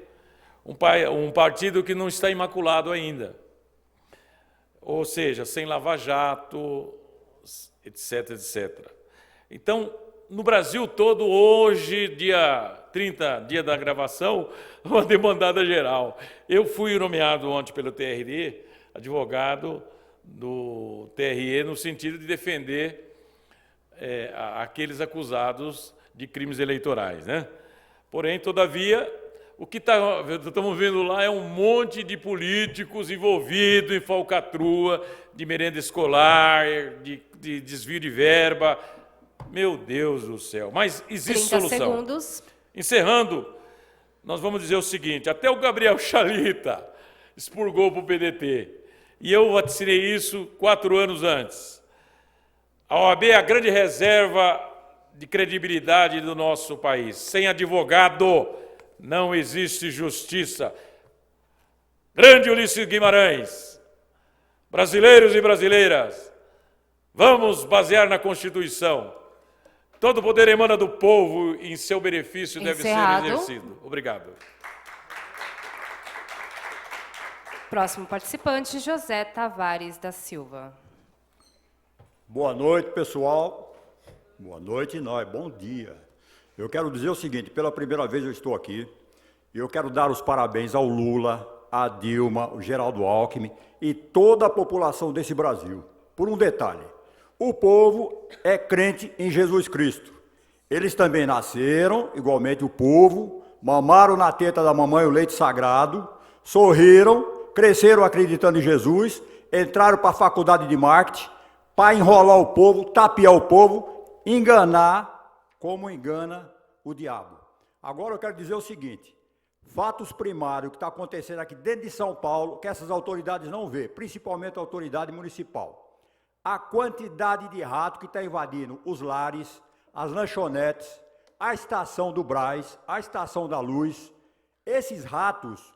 um partido que não está imaculado ainda. Ou seja, sem Lava-Jato, etc, etc. Então, no Brasil todo, hoje, dia 30, dia da gravação, uma demandada geral. Eu fui nomeado ontem pelo TRE, advogado do TRE, no sentido de defender aqueles acusados de crimes eleitorais, né? Porém, todavia, o que estamos vendo lá é um monte de políticos envolvidos em falcatrua, de merenda escolar, de desvio de verba. Meu Deus do céu. Mas existe 30 solução. segundos. Encerrando, nós vamos dizer o seguinte, até o Gabriel Chalita expurgou para o PDT, e eu vaticinei isso 4 anos antes. A OAB é a grande reserva de credibilidade do nosso país. Sem advogado, não existe justiça. Grande Ulisses Guimarães, brasileiros e brasileiras, vamos basear na Constituição. Todo o poder emana do povo e em seu benefício deve ser exercido. Obrigado. Próximo participante, José Tavares da Silva. Boa noite, pessoal. Boa noite, nós. Bom dia. Eu quero dizer o seguinte, pela primeira vez eu estou aqui, e eu quero dar os parabéns ao Lula, à Dilma, ao Geraldo Alckmin e toda a população desse Brasil. Por um detalhe, o povo é crente em Jesus Cristo. Eles também nasceram, igualmente o povo, mamaram na teta da mamãe o leite sagrado, sorriram, cresceram acreditando em Jesus, entraram para a faculdade de marketing, para enrolar o povo, tapear o povo, enganar como engana o diabo. Agora eu quero dizer o seguinte, fatos primários que está acontecendo aqui dentro de São Paulo, que essas autoridades não vê, principalmente a autoridade municipal. A quantidade de rato que está invadindo os lares, as lanchonetes, a estação do Brás, a estação da Luz. Esses ratos,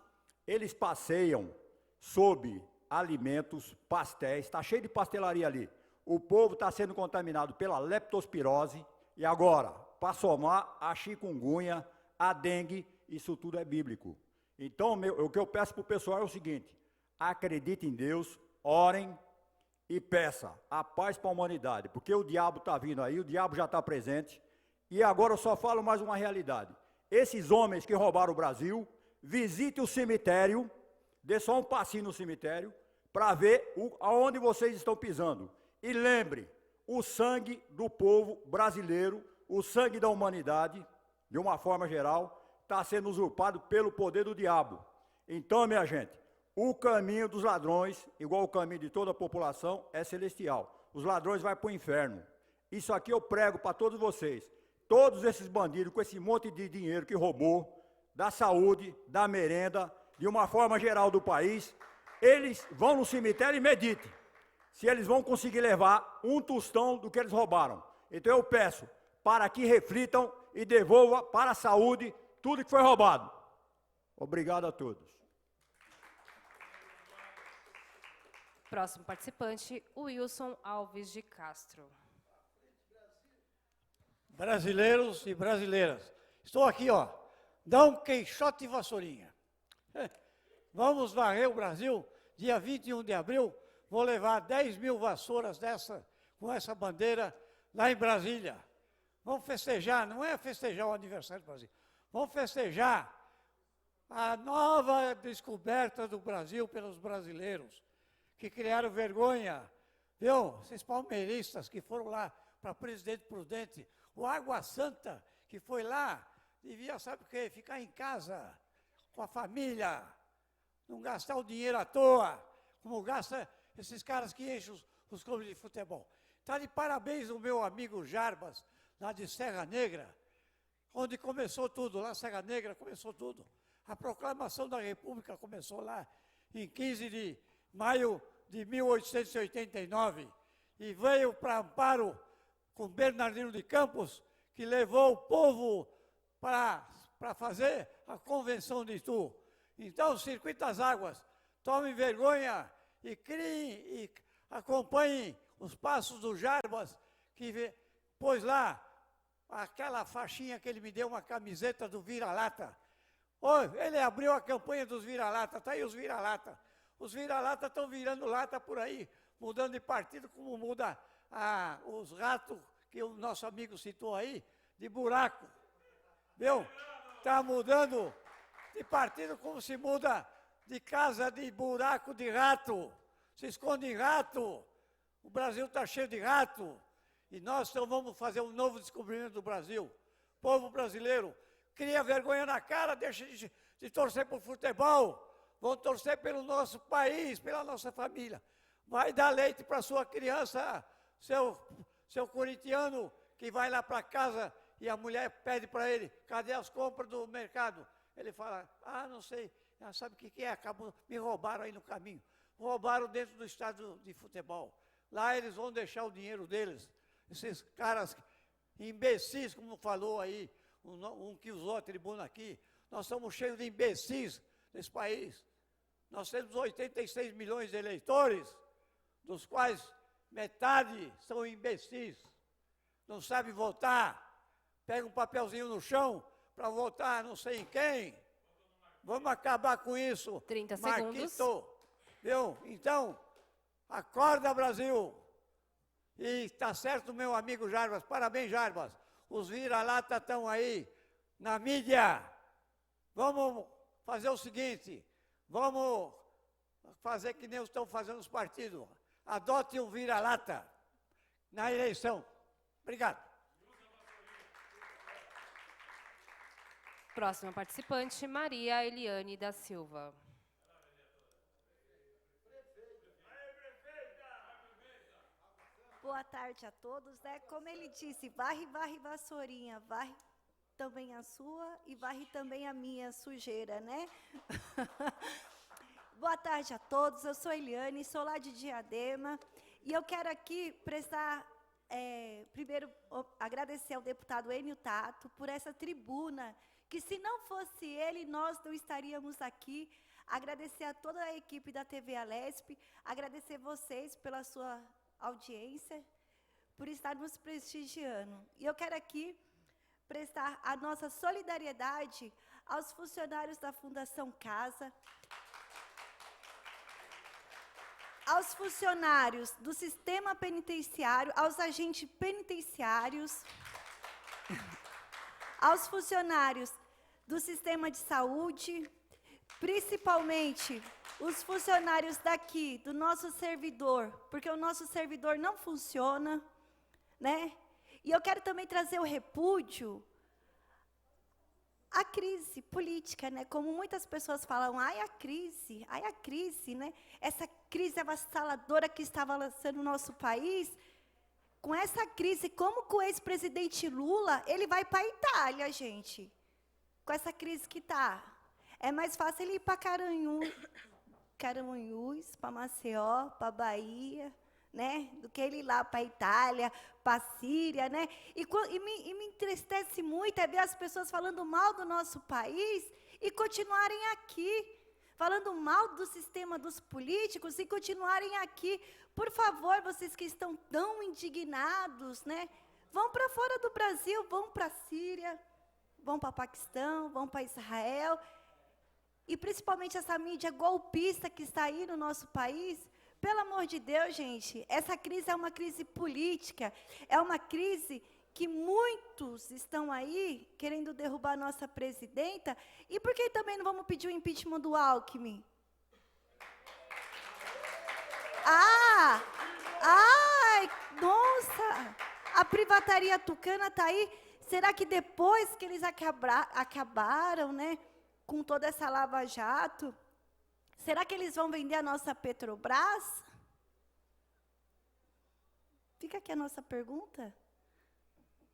eles passeiam sob alimentos, pastéis, está cheio de pastelaria ali. O povo está sendo contaminado pela leptospirose e agora, para somar, a chikungunya, a dengue, isso tudo é bíblico. Então, o que eu peço para o pessoal é o seguinte, acredite em Deus, orem, e peça a paz para a humanidade, porque o diabo está vindo aí, o diabo já está presente, e agora eu só falo mais uma realidade. Esses homens que roubaram o Brasil, visite o cemitério, dê só um passinho no cemitério, para ver aonde vocês estão pisando. E lembre, o sangue do povo brasileiro, o sangue da humanidade, de uma forma geral, está sendo usurpado pelo poder do diabo. Então, minha gente, o caminho dos ladrões, igual o caminho de toda a população, é celestial. Os ladrões vão para o inferno. Isso aqui eu prego para todos vocês. Todos esses bandidos com esse monte de dinheiro que roubou, da saúde, da merenda, de uma forma geral do país, eles vão no cemitério e meditem se eles vão conseguir levar um tostão do que eles roubaram. Então eu peço para que reflitam e devolvam para a saúde tudo que foi roubado. Obrigado a todos. Próximo participante, Wilson Alves de Castro. Brasileiros e brasileiras, estou aqui, ó, Dom Queixote e Vassourinha. Vamos varrer o Brasil, dia 21 de abril, vou levar 10 mil vassouras com essa bandeira lá em Brasília. Vamos festejar, não é festejar o aniversário do Brasil, vamos festejar a nova descoberta do Brasil pelos brasileiros, que criaram vergonha, viu? Esses palmeiristas que foram lá para Presidente Prudente, o Água Santa que foi lá, devia, sabe o quê? Ficar em casa, com a família, não gastar o dinheiro à toa, como gasta esses caras que enchem os clubes de futebol. Está de parabéns o meu amigo Jarbas, lá de Serra Negra, onde começou tudo, lá Serra Negra começou tudo. A proclamação da República começou lá em 15 de maio de 1889, e veio para Amparo com Bernardino de Campos, que levou o povo para fazer a Convenção de Itu. Então, Circuito das Águas, tomem vergonha e criem e acompanhem os passos do Jarbas, que pôs lá aquela faixinha que ele me deu, uma camiseta do vira-lata. Ele abriu a campanha dos vira-lata, está aí os vira-lata. Os vira-lata estão virando lata por aí, mudando de partido, como muda os ratos, que o nosso amigo citou aí, de buraco. Viu? Está mudando de partido como se muda de casa de buraco de rato. Se esconde em rato. O Brasil está cheio de rato. E nós então vamos fazer um novo descobrimento do Brasil. Povo brasileiro, cria vergonha na cara, deixa de torcer para o futebol. Vão torcer pelo nosso país, pela nossa família. Vai dar leite para sua criança, seu corintiano, que vai lá para casa e a mulher pede para ele, cadê as compras do mercado? Ele fala, não sei, sabe o que é? Me roubaram aí no caminho. Roubaram dentro do estádio de futebol. Lá eles vão deixar o dinheiro deles. Esses caras imbecis, como falou aí, um que usou a tribuna aqui, nós estamos cheios de imbecis nesse país. Nós temos 86 milhões de eleitores, dos quais metade são imbecis, não sabem votar, pegam um papelzinho no chão para votar não sei em quem. Vamos acabar com isso. 30 Marquito, segundos. viu? Então, acorda, Brasil. E está certo, meu amigo Jarbas. Parabéns, Jarbas. Os vira-lata estão aí na mídia. Vamos fazer o seguinte, vamos fazer que nem estão fazendo os partidos. Adote um vira-lata na eleição. Obrigado. Próxima participante, Maria Eliane da Silva. Boa tarde a todos, né? Como ele disse, varre, varre, vassourinha, varre também a sua e varre também a minha sujeira, né? Boa tarde a todos, eu sou Eliane, sou lá de Diadema e eu quero aqui prestar, primeiro, agradecer ao deputado Enio Tato por essa tribuna, que se não fosse ele, nós não estaríamos aqui. Agradecer a toda a equipe da TV Alesp, agradecer vocês pela sua audiência, por estar nos prestigiando. E eu quero aqui prestar a nossa solidariedade aos funcionários da Fundação Casa, aos funcionários do sistema penitenciário, aos agentes penitenciários, aos funcionários do sistema de saúde, principalmente os funcionários daqui, do nosso servidor, porque o nosso servidor não funciona, né? E eu quero também trazer o repúdio à crise política, né? Como muitas pessoas falam, ai a crise, né? Essa crise avassaladora que está avançando no nosso país. Com essa crise, como que o ex-presidente Lula, ele vai para a Itália, gente? Com essa crise que está. É mais fácil ele ir para Caramanhus, para Maceió, para Bahia, né? Do que ele ir lá para a Itália, para a Síria, né? E me entristece muito é ver as pessoas falando mal do nosso país e continuarem aqui, falando mal do sistema dos políticos e continuarem aqui. Por favor, vocês que estão tão indignados, né? Vão para fora do Brasil, vão para a Síria, vão para o Paquistão, vão para Israel. E principalmente essa mídia golpista que está aí no nosso país. Pelo amor de Deus, gente, essa crise é uma crise política, é uma crise que muitos estão aí querendo derrubar a nossa presidenta. E por que também não vamos pedir o impeachment do Alckmin? Ai, nossa, a privataria tucana está aí. Será que depois que eles acabaram, né, com toda essa lava-jato, será que eles vão vender a nossa Petrobras? Fica aqui a nossa pergunta.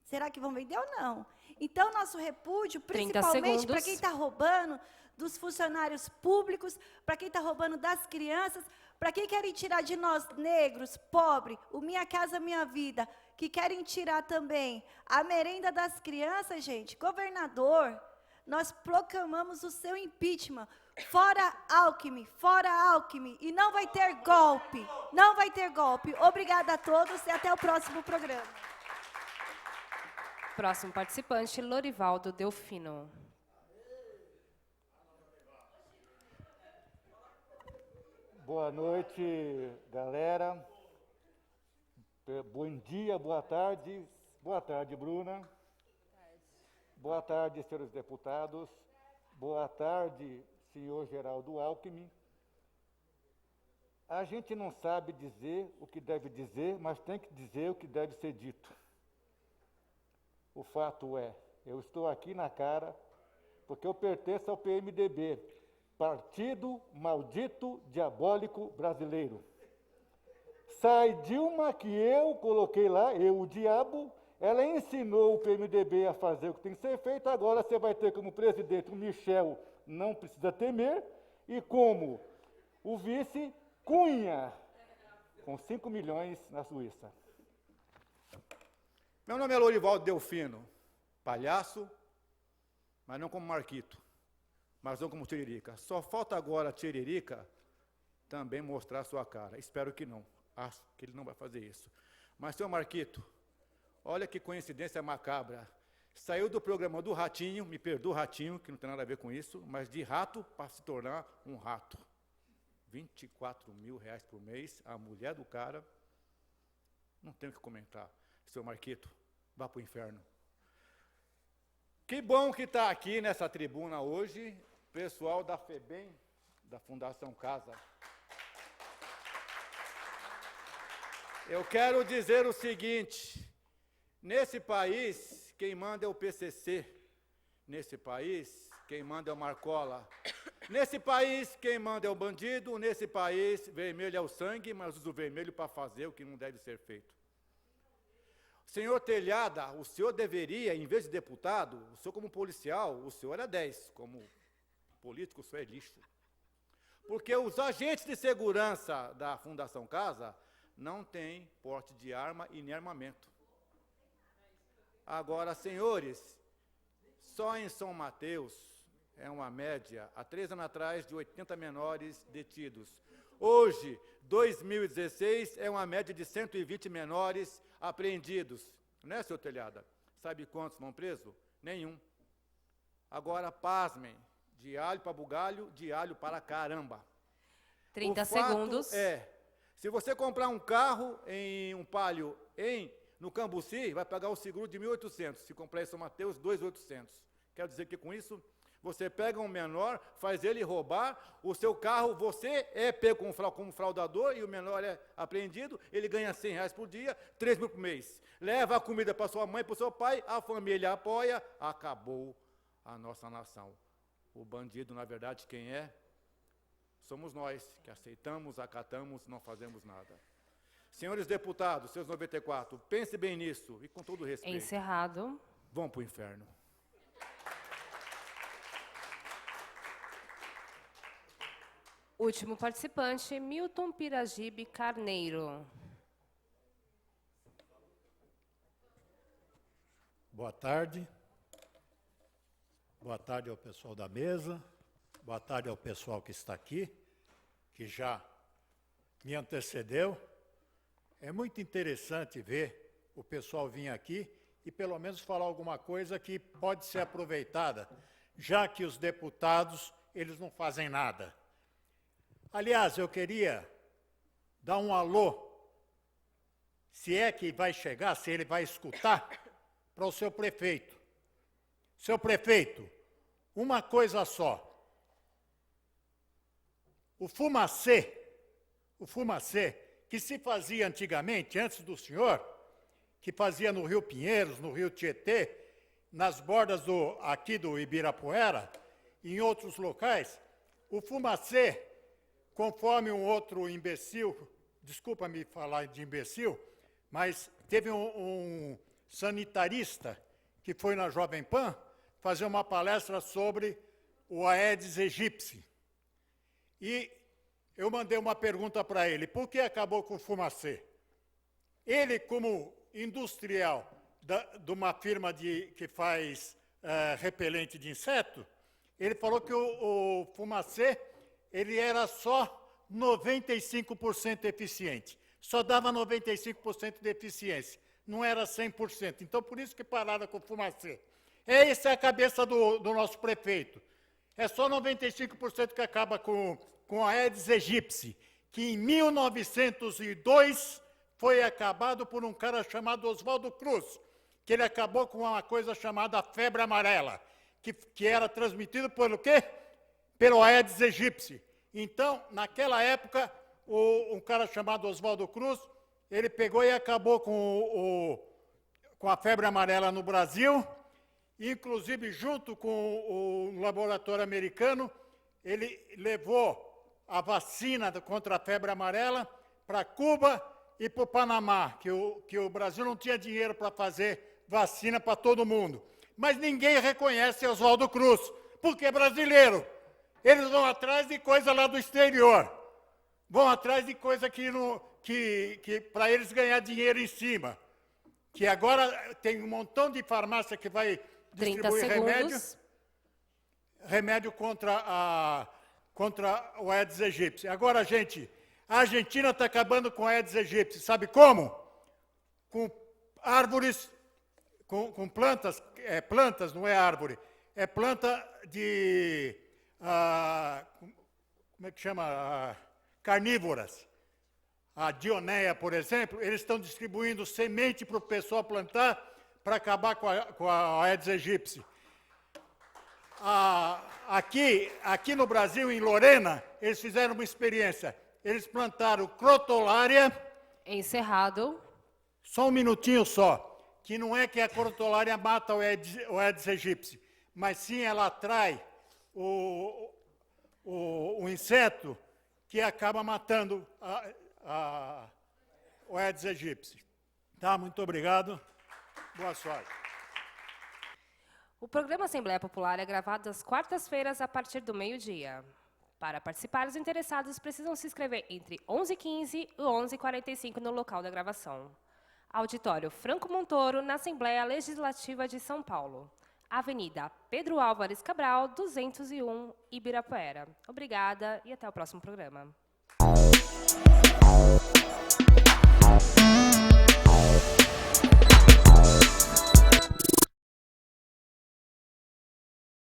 Será que vão vender ou não? Então, nosso repúdio, principalmente para quem está roubando dos funcionários públicos, para quem está roubando das crianças, para quem querem tirar de nós, negros, pobres, o Minha Casa Minha Vida, que querem tirar também a merenda das crianças, gente, governador, nós proclamamos o seu impeachment. Fora Alckmin, e não vai ter golpe, não vai ter golpe. Obrigada a todos e até o próximo programa. Próximo participante, Lorivaldo Delfino. Boa noite, galera. Bom dia, boa tarde. Boa tarde, Bruna. Boa tarde, senhores deputados. Boa tarde, senhor Geraldo Alckmin. A gente não sabe dizer o que deve dizer, mas tem que dizer o que deve ser dito. O fato é, eu estou aqui na cara porque eu pertenço ao PMDB, Partido Maldito Diabólico Brasileiro. Sai Dilma, que eu coloquei lá, eu, o diabo, Ela ensinou o PMDB a fazer o que tem que ser feito, agora você vai ter como presidente o Michel, não precisa temer, e como o vice, Cunha, com 5 milhões na Suíça. Meu nome é Lorivaldo Delfino, palhaço, mas não como Marquito, mas não como Tiririca. Só falta agora a Tiririca também mostrar sua cara. Espero que não. Acho que ele não vai fazer isso. Mas, senhor Marquito, olha que coincidência macabra. Saiu do programa do Ratinho, me perdoa Ratinho, que não tem nada a ver com isso, mas de rato para se tornar um rato. 24 mil reais por mês, a mulher do cara, não tenho o que comentar. Senhor Marquito, vá para o inferno. Que bom que está aqui nessa tribuna hoje, pessoal da FEBEM, da Fundação Casa. Eu quero dizer o seguinte, nesse país, quem manda é o PCC. Nesse país, quem manda é o Marcola. Nesse país, quem manda é o bandido. Nesse país, vermelho é o sangue, mas usa o vermelho para fazer o que não deve ser feito. Senhor Telhada, o senhor deveria, em vez de deputado, o senhor como policial, o senhor era 10, como político, o senhor é lixo. Porque os agentes de segurança da Fundação Casa não têm porte de arma e nem armamento. Agora, senhores, só em São Mateus é uma média, há 3 anos atrás, de 80 menores detidos. Hoje, 2016, é uma média de 120 menores apreendidos. Não é, senhor Telhada? Sabe quantos vão presos? Nenhum. Agora, pasmem, de alho para bugalho, de alho para caramba. 30 segundos. Se você comprar um carro em um Palio no Cambuci, vai pagar o seguro de 1.800. Se comprar em São Mateus, 2.800. Quero dizer que com isso, você pega um menor, faz ele roubar o seu carro, você é pego como fraudador e o menor é apreendido, ele ganha R$100 por dia, 3 mil por mês. Leva a comida para sua mãe, para o seu pai, a família apoia, acabou a nossa nação. O bandido, na verdade, quem é? Somos nós, que aceitamos, acatamos, não fazemos nada. Senhores deputados, seus 94, pense bem nisso e com todo respeito. Encerrado. Vão para o inferno. Último participante, Milton Piragibe Carneiro. Boa tarde. Boa tarde ao pessoal da mesa. Boa tarde ao pessoal que está aqui, que já me antecedeu. É muito interessante ver o pessoal vir aqui e pelo menos falar alguma coisa que pode ser aproveitada, já que os deputados, eles não fazem nada. Aliás, eu queria dar um alô, se é que vai chegar, se ele vai escutar, para o seu prefeito. Seu prefeito, uma coisa só. O fumacê que se fazia antigamente, antes do senhor, que fazia no Rio Pinheiros, no Rio Tietê, nas bordas aqui do Ibirapuera, e em outros locais, o fumacê, conforme um outro imbecil, desculpa-me falar de imbecil, mas teve um sanitarista que foi na Jovem Pan fazer uma palestra sobre o Aedes aegypti. E eu mandei uma pergunta para ele, por que acabou com o fumacê? Ele, como industrial de uma firma que faz repelente de inseto, ele falou que o fumacê ele era só 95% eficiente. Só dava 95% de eficiência. Não era 100%. Então, por isso que pararam com o fumacê. Essa é a cabeça do nosso prefeito. É só 95% que acaba com a Aedes aegypti, que em 1902 foi acabado por um cara chamado Oswaldo Cruz, que ele acabou com uma coisa chamada febre amarela, que era transmitido pelo quê? Pelo Aedes aegypti. Então, naquela época, um cara chamado Oswaldo Cruz, ele pegou e acabou com a febre amarela no Brasil, inclusive junto com o laboratório americano, ele levou a vacina contra a febre amarela para Cuba e para o Panamá, que o Brasil não tinha dinheiro para fazer vacina para todo mundo. Mas ninguém reconhece Oswaldo Cruz, porque é brasileiro. Eles vão atrás de coisa lá do exterior. Vão atrás de coisa que para eles ganhar dinheiro em cima. Que agora tem um montão de farmácia que vai distribuir remédio contra o Aedes aegypti. Agora, gente, a Argentina está acabando com o Aedes aegypti. Sabe como? Com árvores, com plantas, plantas, não é árvore, é planta de, como é que chama? Carnívoras. A Dionéia, por exemplo, eles estão distribuindo semente para o pessoal plantar para acabar com a Aedes aegypti. Aqui no Brasil, em Lorena, eles fizeram uma experiência. Eles plantaram crotolária. Encerrado. Só um minutinho só. Que não é que a crotolária mata o Aedes aegypti, mas sim ela atrai o inseto que acaba matando o Aedes aegypti. Tá, muito obrigado. Boa sorte. O programa Assembleia Popular é gravado às quartas-feiras a partir do meio-dia. Para participar, os interessados precisam se inscrever entre 11h15 e 11h45 no local da gravação. Auditório Franco Montoro, na Assembleia Legislativa de São Paulo. Avenida Pedro Álvares Cabral, 201, Ibirapuera. Obrigada e até o próximo programa.